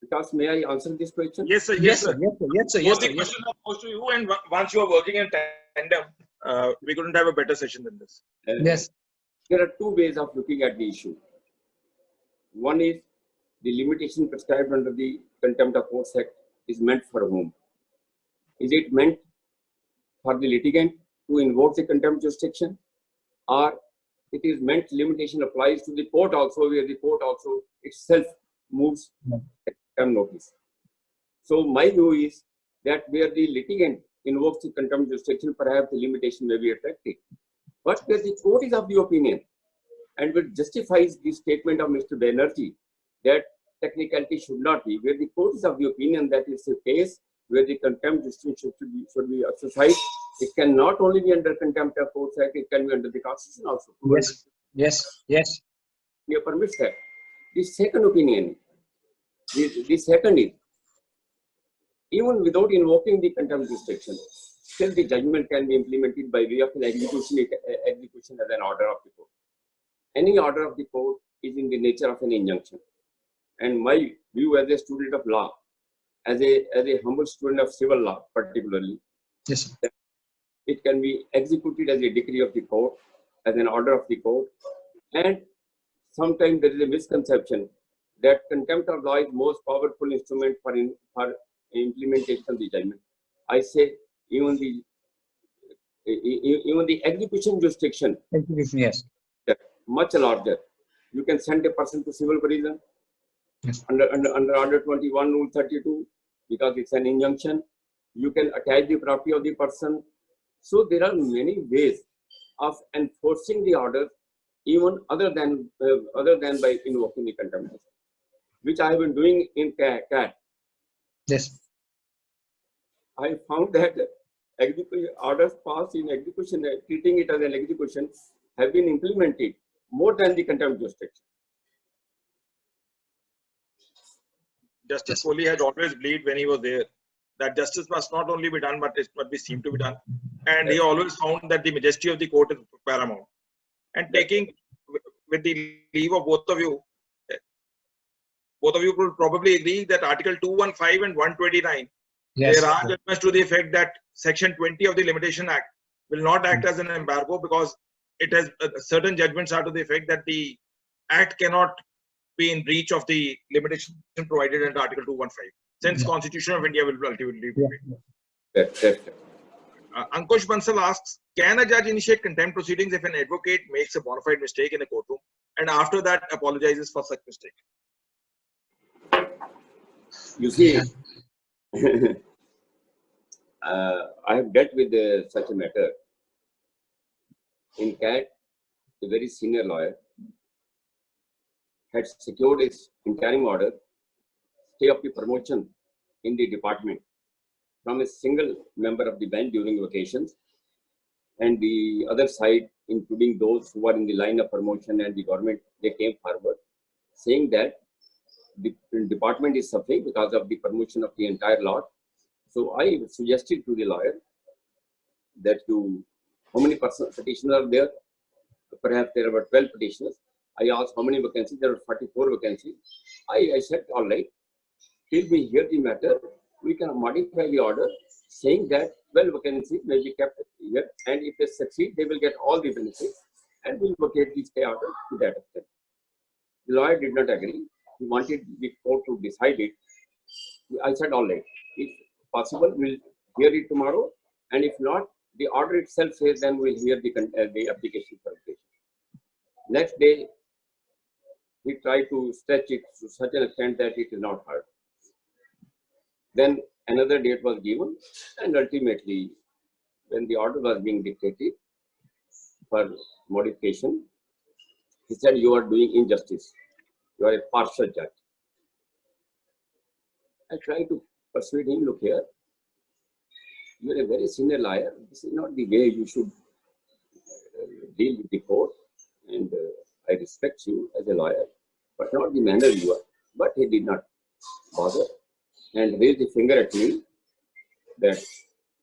Because may I answer this question? Yes, sir. Yes, sir. Yes, sir. Yes, The sir. question was to you, and once you are working in tandem, we couldn't have a better session than this. Yes. There are two ways of looking at the issue. One is the limitation prescribed under the Contempt of Courts Act is meant for whom? Is it meant for the litigant to invoke the contempt jurisdiction, or it is meant limitation applies to the court also, where the court also itself moves contempt notice? So my view is that where the litigant invokes the contempt jurisdiction, perhaps the limitation may be effective. But where the court is of the opinion and which justifies the statement of Mr. Banerjee that technicality should not be, where the court is of the opinion that it's a case where the contempt jurisdiction should be exercised, it can not only be under Contempt of Courts Act, it can be under the Constitution also. Yes. You permits that. The second opinion, the second is, even without invoking the contempt jurisdiction, still the judgment can be implemented by way of an execution as an order of the court. Any order of the court is in the nature of an injunction. And my view as a student of law, as a humble student of civil law particularly, Yes, sir. it can be executed as a decree of the court, as an order of the court. And sometimes there is a misconception that contempt of law is most powerful instrument for implementation of the judgment. I say even the execution jurisdiction, Yes. much larger. You can send a person to civil prison Yes. under Order 21, Rule 32, because it's an injunction. You can attach the property of the person. So there are many ways of enforcing the order, even other than by invoking the contempt, which I have been doing in CAT. Yes. I found that orders passed in execution, treating it as an execution, have been implemented more than the contempt jurisdiction. Justice Kohli has always believed when he was there that justice must not only be done, but it must be seen to be done. And he always found that the majesty of the court is paramount. And taking, with the leave of both of you could probably agree that Article 215 and 129, Yes. there are judgments to the effect that Section 20 of the Limitation Act will not act as an embargo, because it has certain judgments are to the effect that the Act cannot be in breach of the limitation provided under Article 215, since Constitution of India will ultimately be made. Ankush Bansal asks, can a judge initiate contempt proceedings if an advocate makes a bona fide mistake in a courtroom and after that apologizes for such mistake? You see, I have dealt with such a matter, In CAT, a very senior lawyer had secured his interim order, stay of the promotion in the department from a single member of the bench during vacations, and the other side, including those who were in the line of promotion and the government, they came forward saying that the department is suffering because of the promotion of the entire lot. So I suggested to the lawyer that how many petitioners are there? Perhaps there were 12 petitioners. I asked how many vacancies. There were 44 vacancies. I said, all right, till we hear the matter, we can modify the order saying that 12 vacancies may be kept here, and if they succeed, they will get all the benefits, and we'll vacate the stay order to that extent. The lawyer did not agree. He wanted the court to decide it. I said, all right, if possible, we'll hear it tomorrow, and if not, the order itself says then we'll hear the application for vacation. Next day, he tried to stretch it to such an extent that it is not heard. Then another date was given, and ultimately, when the order was being dictated for modification, he said, you are doing injustice. You are a partial judge. I tried to persuade him, look here, you are a very senior lawyer. This is not the way you should deal with the court, and I respect you as a lawyer, but not the manner you are. But he did not bother and raised the finger at me that,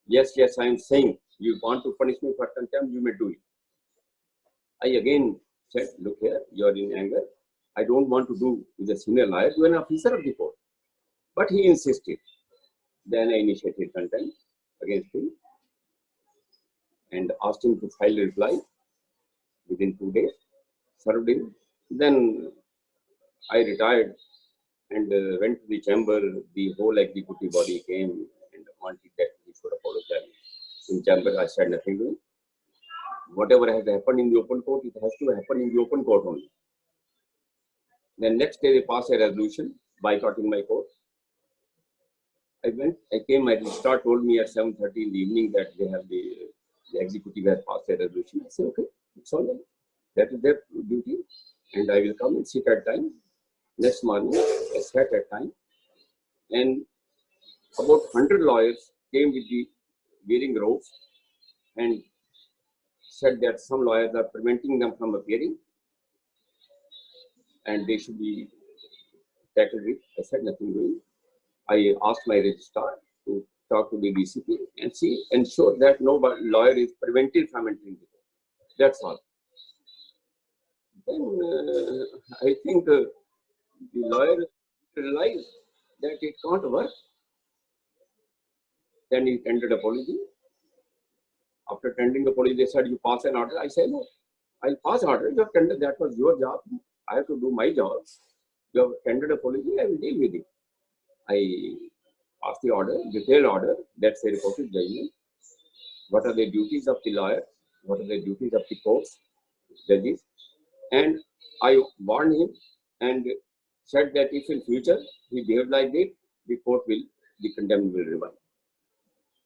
yes, I am saying, you want to punish me for contempt, you may do it. I again said, look here, you are in anger. I don't want to do with a senior lawyer, you are an officer of the court. But he insisted. Then I initiated contempt against him and asked him to file a reply within 2 days, served him. Then I retired and went to the chamber. The whole executive body came and wanted that he should apologize. In chamber, I said nothing to him. Whatever has happened in the open court, it has to happen in the open court only. Then next day, they passed a resolution boycotting my court. I came, my registrar told me at 7:30 in the evening that they have the executive has passed a resolution. I said, okay, it's all right. That is their duty, and I will come and sit at time. Next morning, I sat at time, and about 100 lawyers came with the wearing robes and said that some lawyers are preventing them from appearing and they should be tackled with. I said nothing doing. I asked my registrar to talk to the DCP and ensure that no lawyer is prevented from entering the court. That's all. Then I think the lawyer realized that it can't work. Then he tendered apology. After tendering apology, they said, you pass an order. I said, no, I'll pass order. You have tendered, that was your job. I have to do my job. You have tendered apology, I will deal with it. I asked the order, detailed order, that's a reported judgment. What are the duties of the lawyer? What are the duties of the courts, judges? And I warned him and said that if in future he behaved like this, the contempt will revive.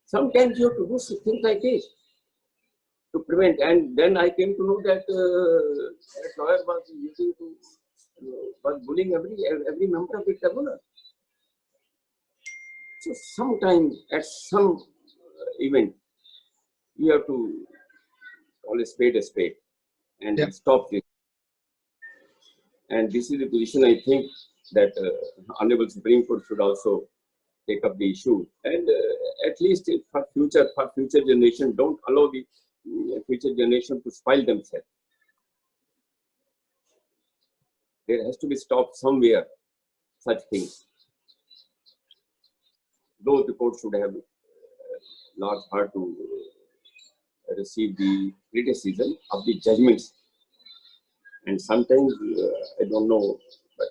Sometimes you have to do things like this to prevent. And then I came to know that that lawyer was bullying every member of the tribunal. So sometimes at some event, you have to call a spade and stop this. And this is the position I think that Honorable Supreme Court should also take up the issue. And at least for future generation, don't allow the future generation to spoil themselves. There has to be stopped somewhere, such things. Though the court should have large heart to receive the criticism of the judgments. And sometimes, I don't know, but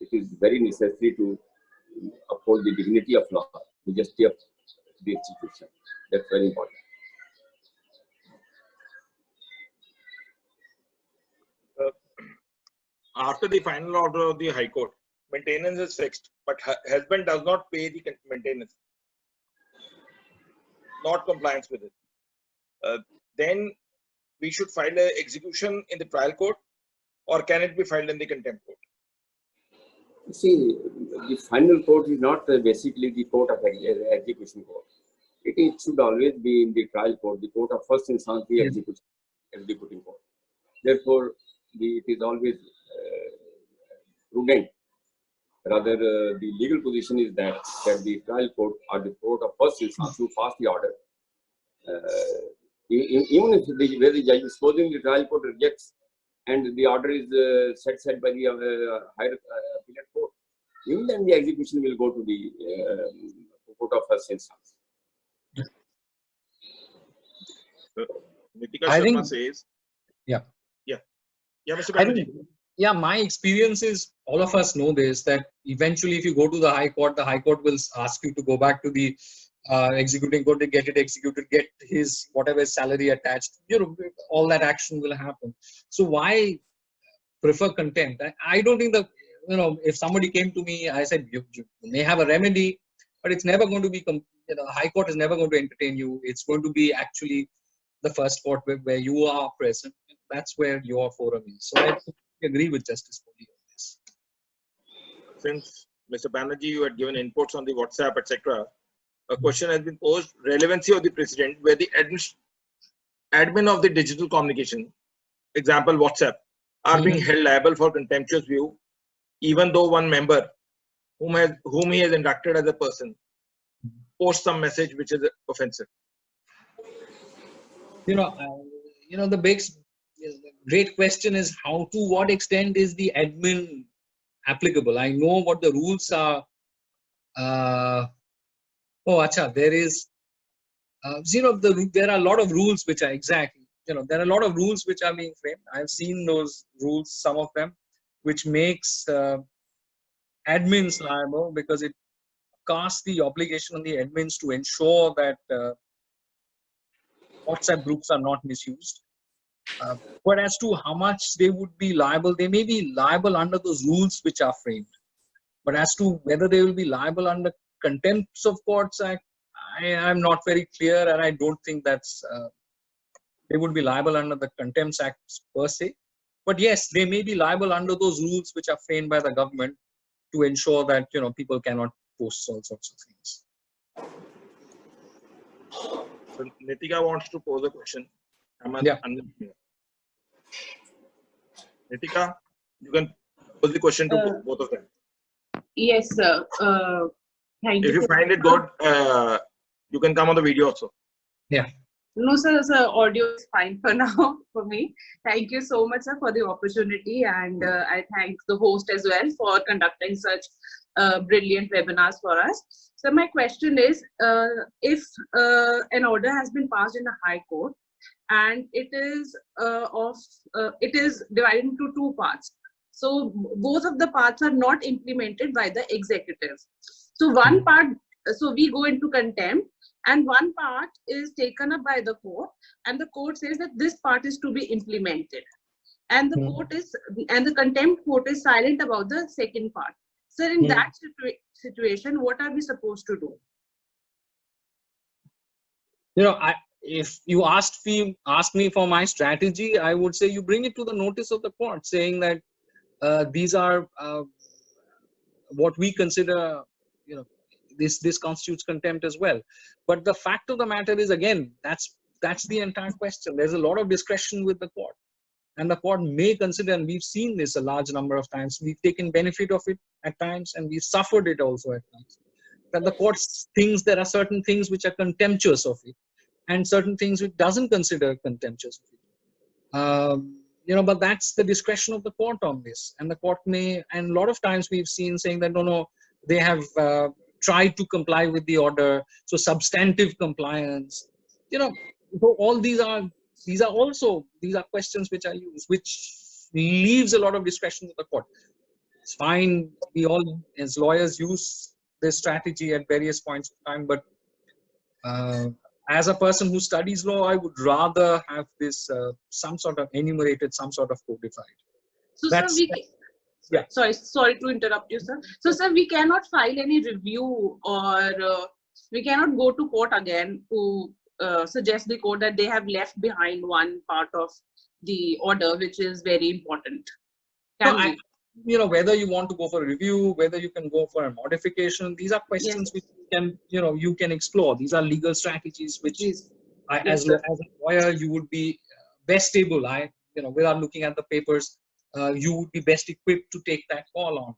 it is very necessary to uphold the dignity of law, the justice of the institution. That's very important. After the final order of the High Court, maintenance is fixed, but husband does not pay the maintenance, not compliance with it. Then we should file an execution in the trial court, or can it be filed in the contempt court? See, the final court is not basically the court of execution court. It should always be in the trial court, the court of first instance, the executing court. Therefore, it is always prudent. Rather, the legal position is that the trial court or the court of first instance who pass the order, even if where the judge is supposing the trial court rejects and the order is set by the higher appellate court, even then the execution will go to the court of first instance. Nitika I think- Sharma says, Yeah. Mr. I Banerjee. think, yeah, my experience is, all of us know this, that eventually if you go to the High Court will ask you to go back to the executing court to get it executed, get his whatever salary attached. All that action will happen. So why prefer contempt? I don't think that, if somebody came to me, I said, you may have a remedy, but it's never going to be, High Court is never going to entertain you. It's going to be actually the first court where you are present. That's where your forum is. So I agree with Justice Kohli on this. Since Mr. Banerjee, you had given inputs on the WhatsApp, etc., a question has been posed: relevancy of the precedent where the admin of the digital communication, example WhatsApp, are being held liable for contemptuous view, even though one member whom he has inducted as a person posts some message which is offensive. The great question is to what extent is the admin applicable? I know what the rules are. There is, there are a lot of rules which are there are a lot of rules which are being framed. I've seen those rules, some of them, which makes admins liable because it casts the obligation on the admins to ensure that WhatsApp groups are not misused. But as to how much they would be liable, they may be liable under those rules which are framed. But as to whether they will be liable under Contempt of Courts Act, I'm not very clear, and I don't think that's they would be liable under the Contempt Act per se. But yes, they may be liable under those rules which are framed by the government to ensure that people cannot post all sorts of things. So Nitika wants to pose a question. Yeah. Nitika, you can pose the question to both of them. Yes, sir. Thank If you. you find it good, you can come on the video also. Yeah. No, sir, audio is fine for now for me. Thank you so much, sir, for the opportunity, and I thank the host as well for conducting such brilliant webinars for us. So my question is, if an order has been passed in a High Court and it is divided into two parts, so both of the parts are not implemented by the executive. So one part, so we go into contempt, and one part is taken up by the court, and the court says that this part is to be implemented, and the the contempt court is silent about the second part. So in that situation, what are we supposed to do? If you ask me for my strategy, I would say you bring it to the notice of the court, saying that these are what we consider, this constitutes contempt as well. But the fact of the matter is, again, that's the entire question. There's a lot of discretion with the court, and the court may consider, and we've seen this a large number of times. We've taken benefit of it at times, and we've suffered it also at times. That the court thinks there are certain things which are contemptuous of it, and certain things which doesn't consider contemptuous of it. But that's the discretion of the court on this, and the court may, and a lot of times we've seen saying that no, they have tried to comply with the order, so substantive compliance. So all these are questions which are used, which leaves a lot of discretion to the court. It's fine, we all as lawyers use this strategy at various points of time, but as a person who studies law, I would rather have this some sort of enumerated, some sort of codified. So, sir, sorry to interrupt you, sir. So, sir, we cannot file any review, or we cannot go to court again to suggest the court that they have left behind one part of the order, which is very important. Can we? Whether you want to go for a review, whether you can go for a modification, these are questions which you can explore. These are legal strategies which, as a lawyer, you would be best able. Without looking at the papers, you would be best equipped to take that call on.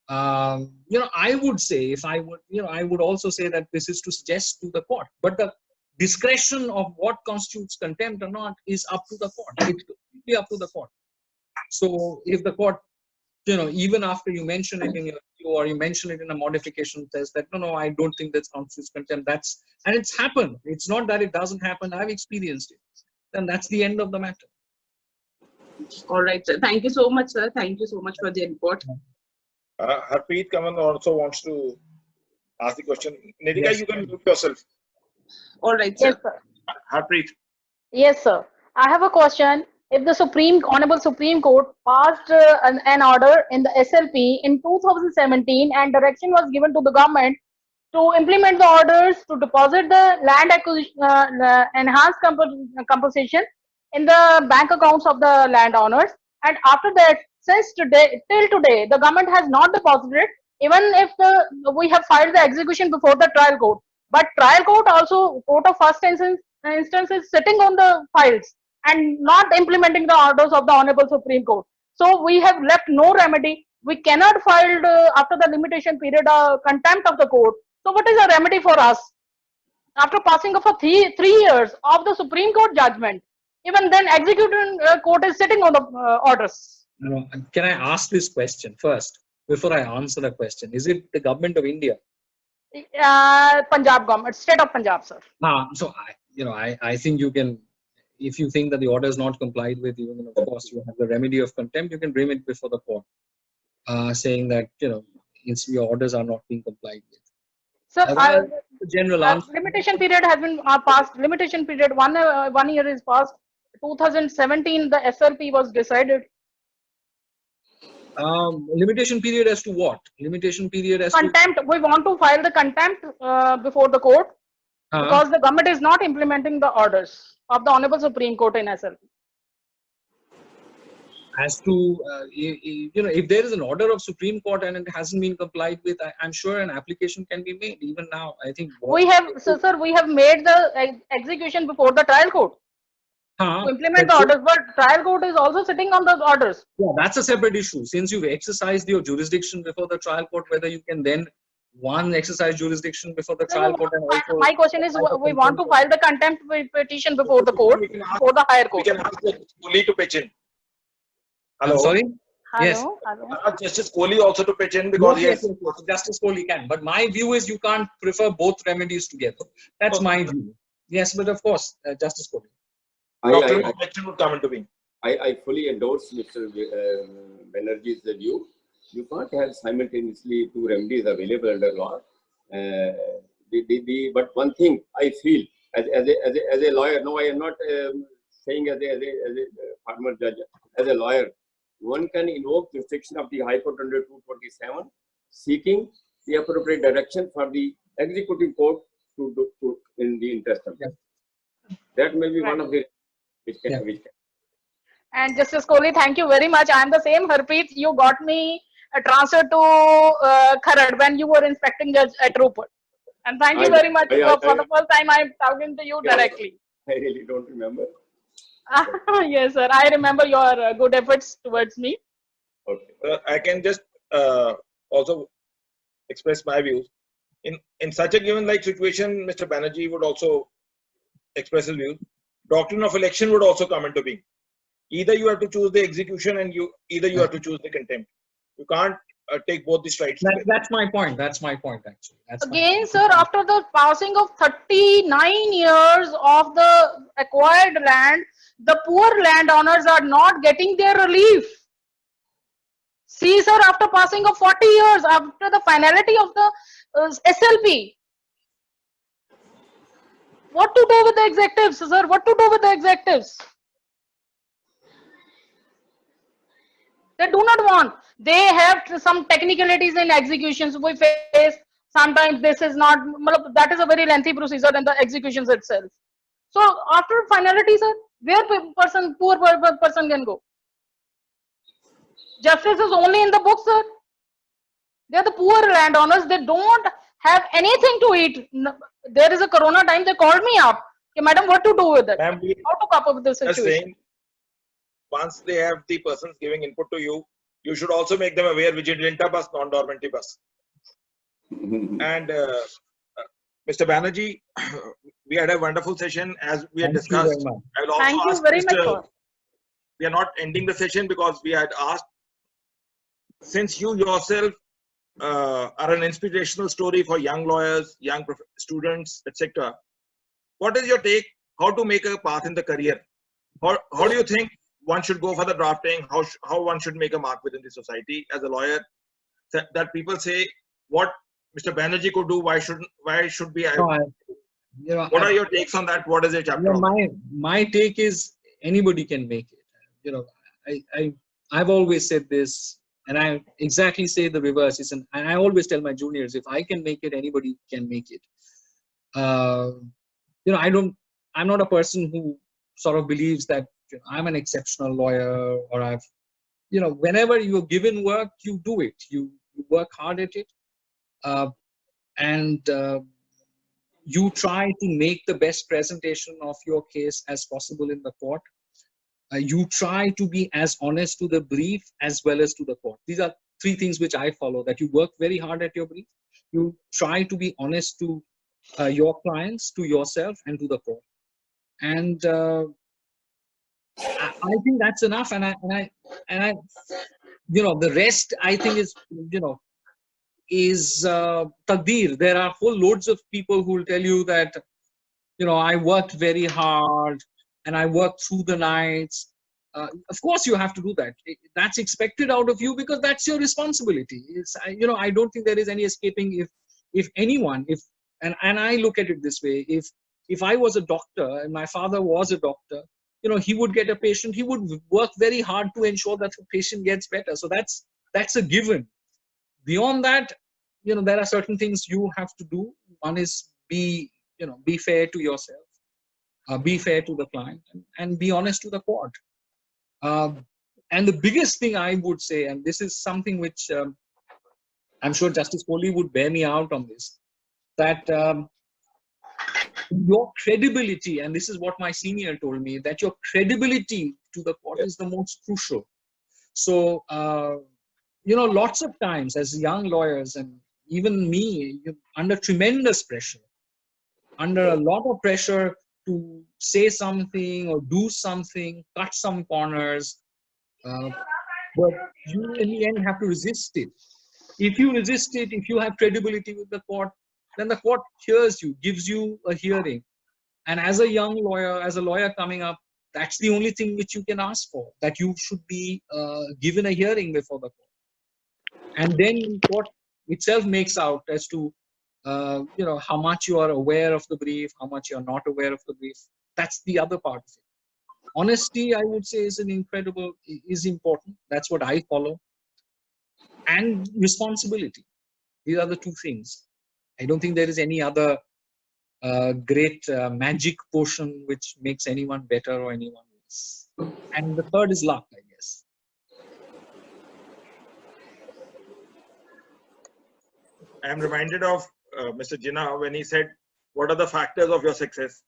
I would say, if I would, I would also say that this is to suggest to the court, but the discretion of what constitutes contempt or not is up to the court. It's completely up to the court. So if the court, even after you mention it in your review or you mention it in a modification, says that no, I don't think that constitutes contempt. And it's happened. It's not that it doesn't happen. I've experienced it. Then that's the end of the matter. All right, sir. Thank you so much, sir. Thank you so much for the input. Harpreet Kamal also wants to ask the question. Nidika, Yes. you can mute yourself. All right, sir. Yes, sir. Harpreet. Yes, sir. I have a question. If the Honorable Supreme Court passed an order in the SLP in 2017 and direction was given to the government to implement the orders to deposit the land acquisition, enhanced compensation in the bank accounts of the landowners, and after that, since today till today, the government has not deposited, even if we have filed the execution before the trial court. But trial court also, court of first instance is sitting on the files and not implementing the orders of the Honorable Supreme Court. So we have left no remedy. We cannot file after the limitation period contempt of the court. So what is the remedy for us? After passing of a 3 years of the Supreme Court judgment, even then executing court is sitting on the orders. Can I ask this question first before I answer the question? Is it the government of India? Punjab government, state of Punjab, sir. So I think you can, if you think that the order is not complied with, even of course you have the remedy of contempt, you can bring it before the court, saying that your orders are not being complied with. Sir, The general answer. limitation period has been passed. Limitation period 1 year is passed. 2017, the SLP was decided. Limitation period as to what? Limitation period as Contempt. We want to file the contempt before the court to. because the government is not implementing the orders of the Honorable Supreme Court in SLP. As to if there is an order of Supreme Court and it hasn't been complied with, I'm sure an application can be made. Even now, I think We have, sir, we have made the execution before the trial court to implement the orders, but trial court is also sitting on the orders. Yeah, that's a separate issue. Since you've exercised your jurisdiction before the trial court, whether you can then exercise jurisdiction before the trial court and also. My question is, we want to file the contempt petition before the court, before the higher court. We can ask Justice Kohli to pitch in. I'm Hello. sorry. Hello, Yes. hello. Ask Justice Kohli also to pitch in because Yes, yes. Justice Kohli can. But my view is you can't prefer both remedies together. That's my view. Yes, but of course, Justice Kohli. Doctor election would come into being. I fully endorse Mr. Banerjee's view. You can't have simultaneously two remedies available under law. But one thing I feel as a lawyer, no, I am not saying as a former judge, as a lawyer, one can invoke jurisdiction of the High Court under 227, seeking the appropriate direction for the executive court to do in the interest of justice. That may be one of the which can. And Justice Kohli, thank you very much. I am the same Harpreet. You got me transferred to Kharad when you were inspecting judge at Rupert. And thank you very much. For the first time, I am talking to you directly. I really don't remember. Yes, sir. I remember your good efforts towards me. Okay. I can just also express my views. In such a given like situation, Mr. Banerjee would also express his views. Doctrine of election would also come into being. Either you have to choose the execution and either you have to choose the contempt. You can't take both the strides. That's my point. That's my point, actually. Again, sir, after the passing of 39 years of the acquired land, the poor landowners are not getting their relief. See, sir, after passing of 40 years, after the finality of the SLP, what to do with the executives, sir? What to do with the executives? They do not want. They have some technicalities in executions we face. Sometimes this is not, that is a very lengthy procedure in the executions itself. So after finality, sir, where poor person can go? Justice is only in the book, sir. They are the poor landowners. They don't have anything to eat. There is a corona time. They called me up. Okay, madam, what to do with it? Ma'am, we How to cope up with the are situation? saying once they have the persons giving input to you, you should also make them aware vigilantabus, non-dormantibus. And Mr. Banerjee, we had a wonderful session as we had Thank you very discussed. much. I will also Thank you ask very much, Mr. sir. We are not ending the session because we had asked, since you yourself are an inspirational story for young lawyers, young students, etc. What is your take? How to make a path in the career? How do you think one should go for the drafting? How one should make a mark within the society as a lawyer? That people say what Mr. Banerjee could do. Why should be? No, What are your takes on that? What is your chapter? my take is anybody can make it. I've always said this, and I exactly say the reverse. And I always tell my juniors, if I can make it, anybody can make it. I'm not a person who sort of believes that I'm an exceptional lawyer, or whenever you're given work, you do it. You work hard at it, and you try to make the best presentation of your case as possible in the court. You try to be as honest to the brief as well as to the court. These are three things which I follow: that you work very hard at your brief, you try to be honest to your clients, to yourself, and to the court. And I think that's enough. And I the rest, I think, is taqdeer. There are whole loads of people who will tell you that I worked very hard and I worked through the nights. Of course you have to do that. That's expected out of you because that's your responsibility. I don't think there is any escaping. If anyone, and I look at it this way: if I was a doctor and my father was a doctor, he would get a patient, he would work very hard to ensure that the patient gets better. So that's a given. Beyond that, there are certain things you have to do. One is be fair to yourself, be fair to the client, and be honest to the court. And the biggest thing I would say, and this is something which I'm sure Justice Kohli would bear me out on this, that your credibility, and this is what my senior told me, that your credibility to the court is the most crucial. So, lots of times as young lawyers, and even me, under tremendous pressure, under a lot of pressure to say something or do something, cut some corners, but you in the end have to resist it. If you resist it, if you have credibility with the court, then the court hears you, gives you a hearing. And as a young lawyer, as a lawyer coming up, that's the only thing which you can ask for, that you should be given a hearing before the court. And then court itself makes out as to how much you are aware of the brief, how much you are not aware of the brief. That's the other part of it. Honesty, I would say, is important. That's what I follow. And responsibility. These are the two things. I don't think there is any other great magic potion which makes anyone better or anyone worse. And the third is luck, I guess. I am reminded of Mr. Jinnah when he said, what are the factors of your success?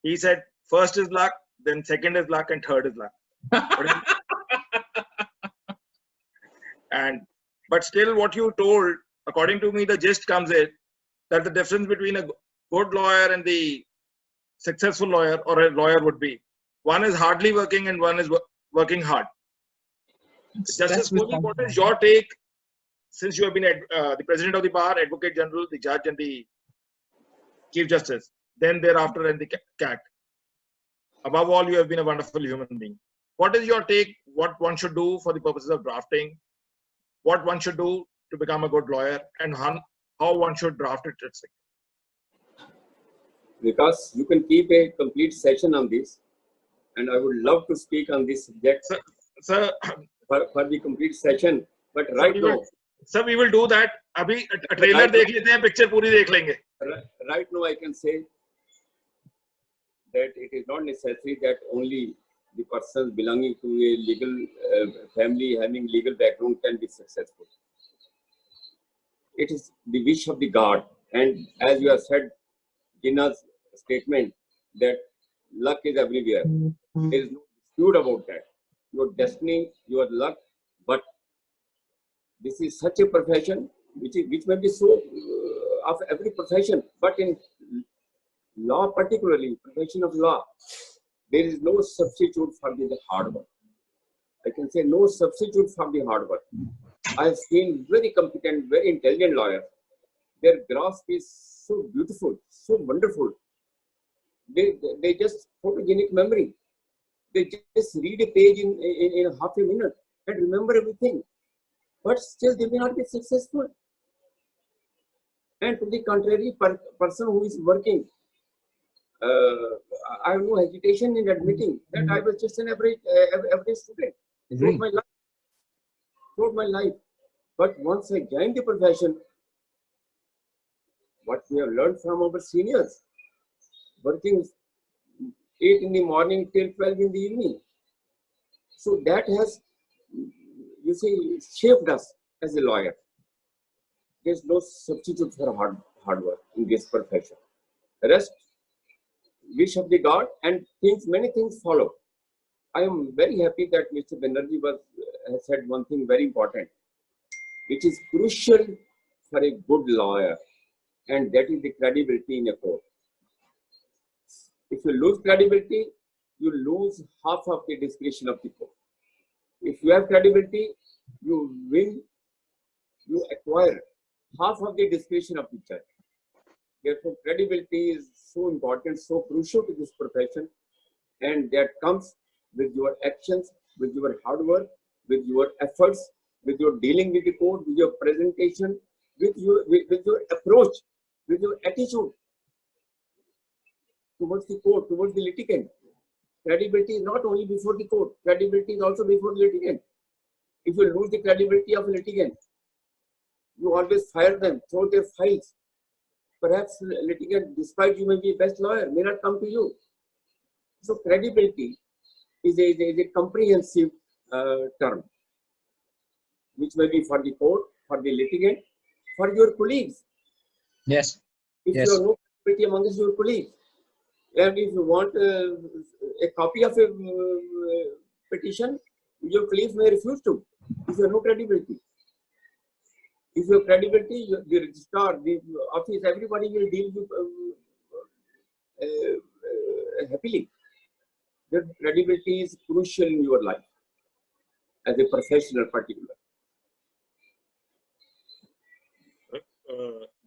He said, first is luck, then second is luck, and third is luck. But still what you told, according to me, the gist comes in that the difference between a good lawyer and the successful lawyer or a lawyer would be, one is hardly working and one is working hard. Justice Kohli, what is your take, since you have been the President of the Bar, Advocate General, the Judge and the Chief Justice, then thereafter and the CAT. Above all, you have been a wonderful human being. What is your take, what one should do for the purposes of drafting, what one should do to become a good lawyer, and how one should draft it, etc. Because you can keep a complete session on this, and I would love to speak on this subject sir, for the complete session. But right now, sir, we will do that. Abhi a trailer dekh lete hain, picture puri dekh lenge. Right now, I can say that it is not necessary that only the persons belonging to a legal family having legal background can be successful. It is the wish of the God. And as you have said, Gina's statement that luck is everywhere. There is no dispute about that. Your destiny, your luck, but this is such a profession which may be so of every profession, but in law particularly, profession of law, there is no substitute for the hard work. I can say no substitute for the hard work. I have seen very competent, very intelligent lawyers. Their grasp is so beautiful, so wonderful. They just photogenic memory. They just read a page in half a minute and remember everything. But still they may not be successful. And to the contrary, person who is working, I have no hesitation in admitting that I was just an average student throughout my life. But once I joined the profession, what we have learned from our seniors, working 8 in the morning till 12 in the evening. So that has, you see, shaped us as a lawyer. There's no substitute for hard work in this profession. The rest, wish of the God, and many things follow. I am very happy that Mr. Banerjee has said one thing very important, which is crucial for a good lawyer, and that is the credibility in a court. If you lose credibility, you lose half of the discretion of the court. If you have credibility, you win, you acquire half of the discretion of the judge. Therefore, credibility is so important, so crucial to this profession, and that comes with your actions, with your hard work, with your efforts, with your dealing with the court, with your presentation, with your approach, with your attitude towards the court, towards the litigant. Credibility is not only before the court, credibility is also before the litigant. If you lose the credibility of a litigant, you always fire them, throw their files. Perhaps litigant, despite you may be a best lawyer, may not come to you. So credibility is a comprehensive term, which may be for the court, for the litigant, for your colleagues. Yes. If Yes. you have no credibility amongst your colleagues, and if you want a copy of a petition, your colleagues may refuse to, if you have no credibility. If you have credibility, the registrar, the office, everybody will deal with happily. That credibility is crucial in your life as a professional particular.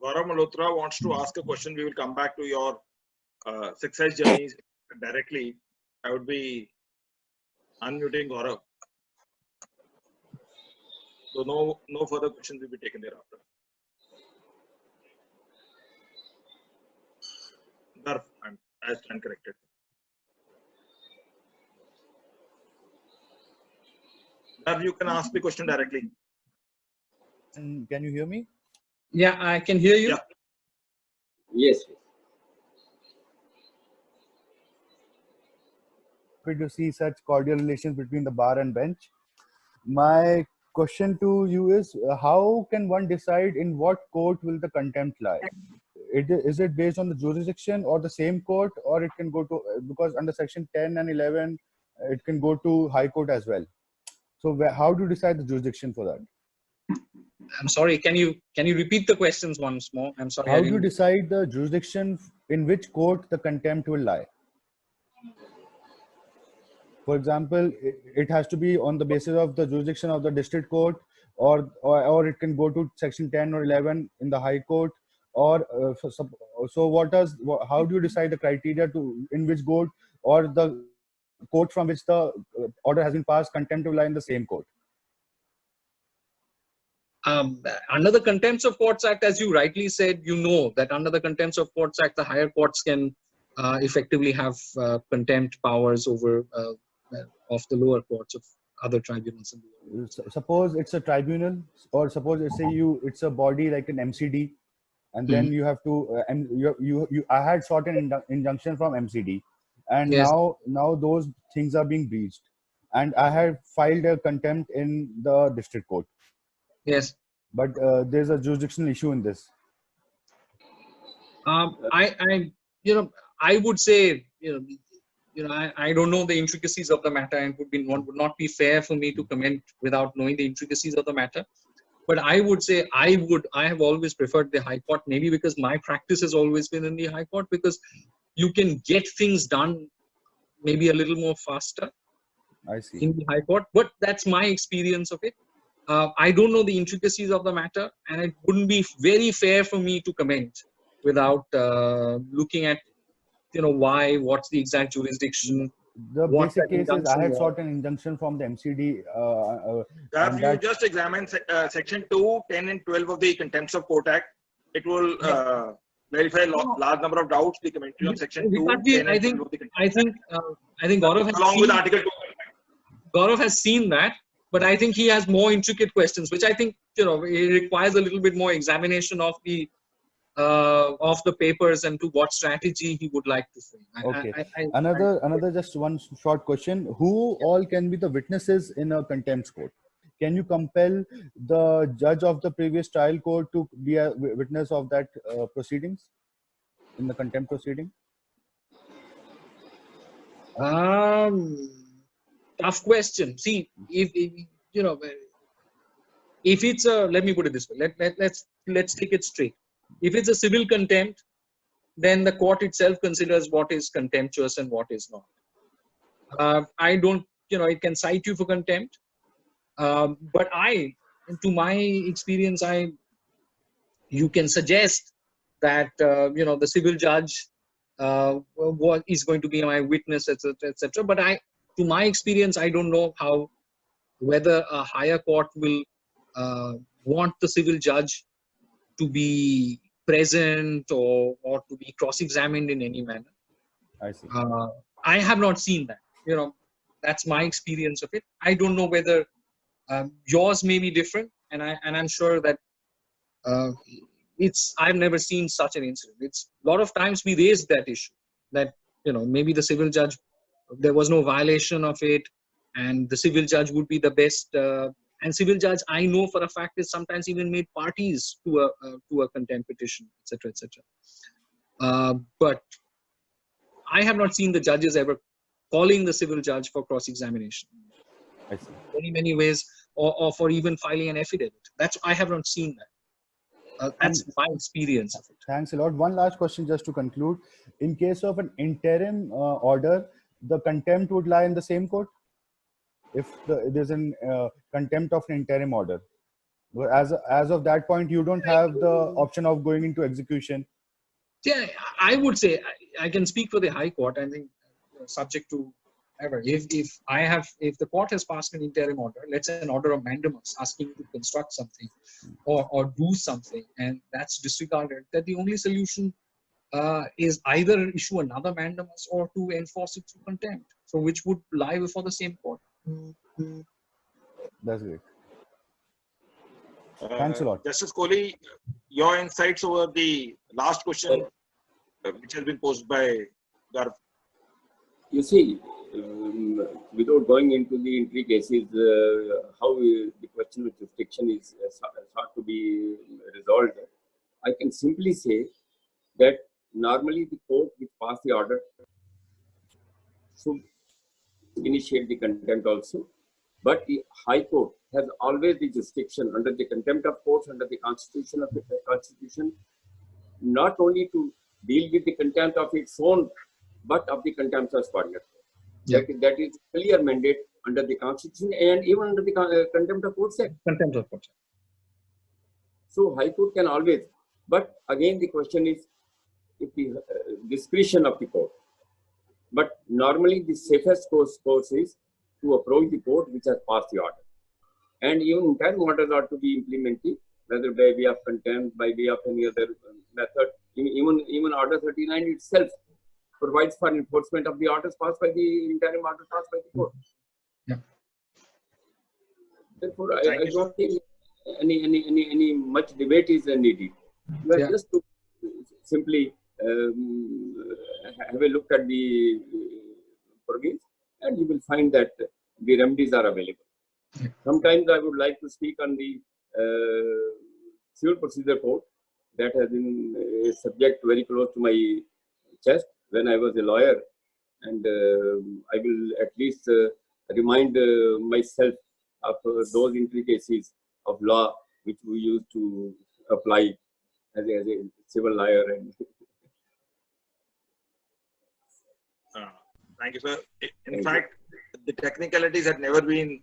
Gaurav Malhotra wants to ask a question. We will come back to your success journeys directly. I would be unmuting Gaurav. So no further questions will be taken thereafter. Garv, I stand corrected. Garv, you can ask the question directly. And can you hear me? Yeah, I can hear you. Yeah. Yes. Happy to see such cordial relations between the bar and bench. My question to you is, how can one decide in what court will the contempt lie? Is it based on the jurisdiction or the same court, or it can go to, because under section 10 and 11, it can go to high court as well. So how do you decide the jurisdiction for that? I'm sorry. Can you repeat the questions once more? I'm sorry. How do you decide the jurisdiction in which court the contempt will lie? For example, it has to be on the basis of the jurisdiction of the district court, or it can go to section 10 or 11 in the high court, or so how do you decide the criteria to in which court, or the court from which the order has been passed contempt will lie in the same court? Under the Contempt of Courts Act, as you rightly said, you know that under the Contempt of Courts Act, the higher courts can effectively have contempt powers over of the lower courts of other tribunals. Suppose it's a tribunal, or suppose it's a body like an MCD, and then you have to I had sought an injunction from MCD, and Yes. now those things are being breached, and I had filed a contempt in the district court, Yes. but there's a jurisdictional issue in this. I would say, I don't know the intricacies of the matter, and would not be fair for me to comment without knowing the intricacies of the matter. But I would say I have always preferred the High Court, maybe because my practice has always been in the High Court, because you can get things done maybe a little more faster I see. in the High Court. But that's my experience of it. I don't know the intricacies of the matter, and it wouldn't be very fair for me to comment without looking at, what's the exact jurisdiction. The What basic that case is I injunction had was. sought an injunction from the MCD. If And you that, just examine section 2, 10 and 12 of the Contempt of Court Act, it will verify large number of doubts. The commentary on section 2, 10 and 12 of the Contempt. I think Gaurav has Along with Article 2. Gaurav has seen that, but I think he has more intricate questions, which I think it requires a little bit more examination of the papers and to what strategy he would like to frame. okay. Another just one short question: who all can be the witnesses in a contempt court? Can you compel the judge of the previous trial court to be a witness of that proceedings in the contempt proceeding? Tough question. See, if it's a, let me put it this way. Let's take it straight. If it's a civil contempt, then the court itself considers what is contemptuous and what is not. I don't, it can cite you for contempt, but to my experience, you can suggest that the civil judge what is going to be my witness, etc., etc. But to my experience, I don't know whether a higher court will want the civil judge to be present or to be cross-examined in any manner. I see. I have not seen that. That's my experience of it. I don't know whether yours may be different, and I'm sure that I've never seen such an incident. It's a lot of times we raised that issue that maybe the civil judge, there was no violation of it, and the civil judge would be the best. And civil judge, I know for a fact, is sometimes even made parties to a contempt petition, etc., etc. But I have not seen the judges ever calling the civil judge for cross-examination. I see. Many ways, or for even filing an affidavit. I have not seen that. That's my experience of it. Thanks a lot. One last question just to conclude. In case of an interim order, the contempt would lie in the same court? If there's an contempt of an interim order. As of that point, you don't have the option of going into execution. Yeah, I would say I can speak for the High Court. I think subject to ever. If the court has passed an interim order, let's say an order of mandamus asking to construct something or do something, and that's disregarded, that the only solution is either issue another mandamus or to enforce it through contempt. So which would lie before the same court. That's great. Thanks a lot. Justice Kohli, your insights over the last question which has been posed by Gaurav. You see, without going into the intricacies, how the question of jurisdiction is sought to be resolved, I can simply say that normally the court which passed the order should initiate the contempt also, but the High Court has always the jurisdiction under the Contempt of Courts, under the Constitution of the Constitution, not only to deal with the contempt of its own, but of the contempt of subordinate. Yeah. That is clear mandate under the Constitution and even under the Contempt of Courts Act. Contempt of court. So High Court can always, but again the question is if the discretion of the court. But normally the safest course is to approach the court which has passed the order. And even interim orders are to be implemented, whether by way of contempt, by way of any other method. Even Order 39 itself provides for enforcement of the orders passed by the interim order passed by the court. Yeah. Therefore, I don't think any much debate is needed. We have just to simply have a look at the province, and you will find that the remedies are available. Sometimes I would like to speak on the civil procedure code that has been a subject very close to my chest when I was a lawyer, and I will at least remind myself of those intricacies of law which we used to apply as a civil lawyer. And thank you, sir. In fact, the technicalities had never been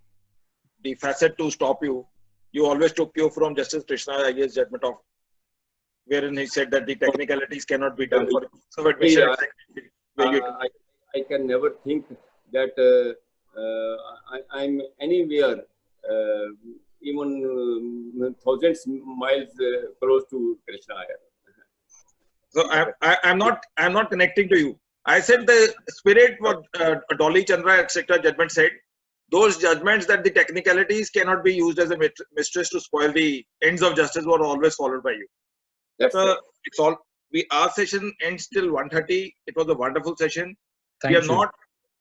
the facet to stop you. You always took cue from Justice Krishna Iyer's judgment of wherein he said that the technicalities cannot be done for admission. I can never think that I'm anywhere, even thousands miles close to Krishna Iyer. So I'm not connecting to you. I said the spirit what Dolly Chandra etc. judgment said. Those judgments that the technicalities cannot be used as a mistress to spoil the ends of justice were always followed by you. So it's all. Our session ends till 1:30. It was a wonderful session. We have not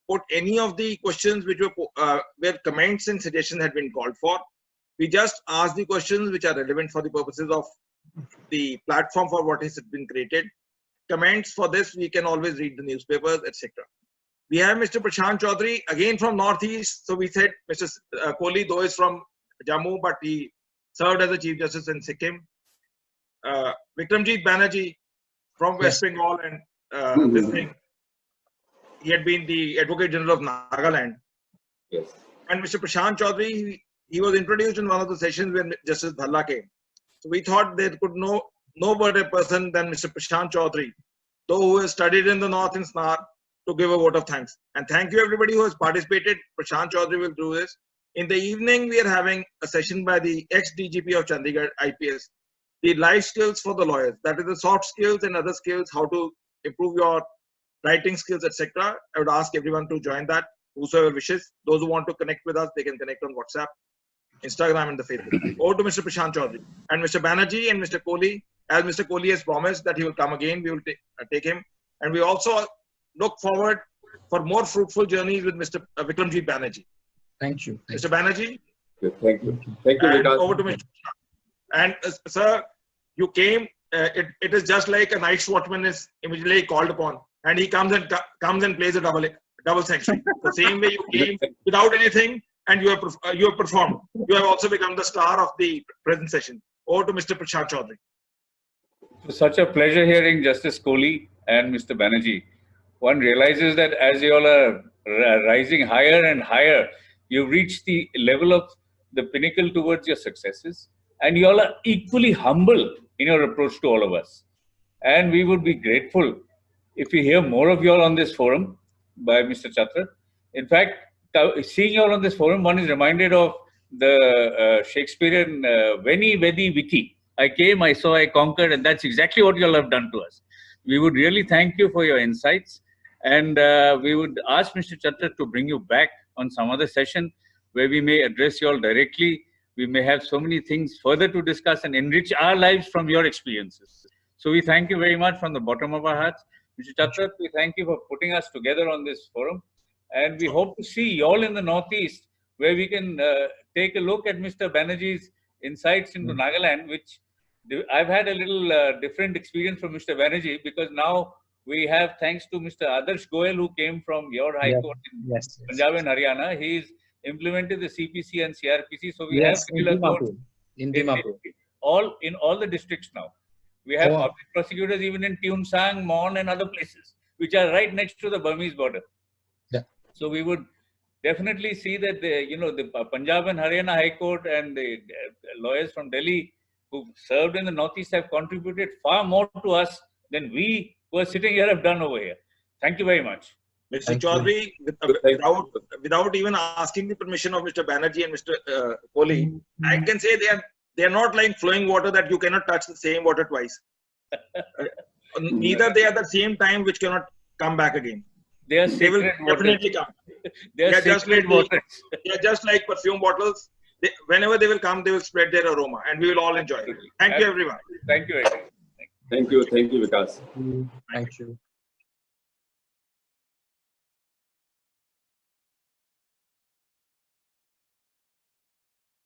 put any of the questions which were where comments and suggestions had been called for. We just asked the questions which are relevant for the purposes of the platform for what has been created. Comments for this we can always read the newspapers, etc. We have Mr. Prashant Chaudhary again from Northeast. So we said Mr. Kohli, though is from Jammu, but he served as a Chief Justice in Sikkim. Vikramjit Banerjee from West Bengal and this thing. He had been the Advocate General of Nagaland. Yes. And Mr. Prashant Chaudhary, he was introduced in one of the sessions when Justice Bhalla came. So we thought there could no better person than Mr. Prashant Chaudhary, though who has studied in the North in Snar, to give a vote of thanks. And thank you everybody who has participated. Prashant Chaudhary will do this. In the evening, we are having a session by the ex-DGP of Chandigarh, IPS. The life skills for the lawyers. That is the soft skills and other skills, how to improve your writing skills, etc. I would ask everyone to join that, whosoever wishes. Those who want to connect with us, they can connect on WhatsApp, Instagram, and the Facebook. Over to Mr. Prashant Chaudhary. And Mr. Banerjee and Mr. Kohli, as Mr. Kohli has promised that he will come again, we will take him. And we also look forward for more fruitful journeys with Mr. Vikramjit Banerjee. Thank you. Mr. Banerjee. Thank you. Thank you. And over to Mr. And sir, you came. It is just like a night watchman is immediately called upon, and he comes and plays a double century. The same way you came without anything, and you have performed. You have also become the star of the present session. Over to Mr. Prashant Chaudhary. It's such a pleasure hearing Justice Kohli and Mr. Banerjee. One realizes that as you all are rising higher and higher, you've reached the level of the pinnacle towards your successes, and you all are equally humble in your approach to all of us. And we would be grateful if we hear more of you all on this forum by Mr. Chatra. In fact, seeing you all on this forum, one is reminded of the Shakespearean Veni Vedi Vici. I came, I saw, I conquered, and that's exactly what you all have done to us. We would really thank you for your insights, and we would ask Mr. Chatra to bring you back on some other session where we may address you all directly. We may have so many things further to discuss and enrich our lives from your experiences. So we thank you very much from the bottom of our hearts. Mr. Chatra, we thank you for putting us together on this forum. And we hope to see you all in the Northeast, where we can take a look at Mr. Banerjee's insights into Nagaland, which I've had a little different experience from Mr. Banerjee, because now we have, thanks to Mr. Adarsh Goel, who came from your High Court in Punjab and Haryana, he's implemented the CPC and CRPC. So we have regular courts in all the districts now. We have public prosecutors even in Tuensang, Mon, and other places, which are right next to the Burmese border. So we would definitely see that the Punjab and Haryana High Court and the lawyers from Delhi who served in the Northeast have contributed far more to us than we who are sitting here have done over here. Thank you very much. Mr. Chaudhary, without even asking the permission of Mr. Banerjee and Mr. Kohli, I can say they are not like flowing water that you cannot touch the same water twice. Neither they are the same time which cannot come back again. They will definitely come. They are just like waters. They are just like perfume bottles. Whenever they will come, they will spread their aroma, and we will all enjoy it. Thank you, everyone. Thank you. Thank you. Thank you, Vikas. Thank you.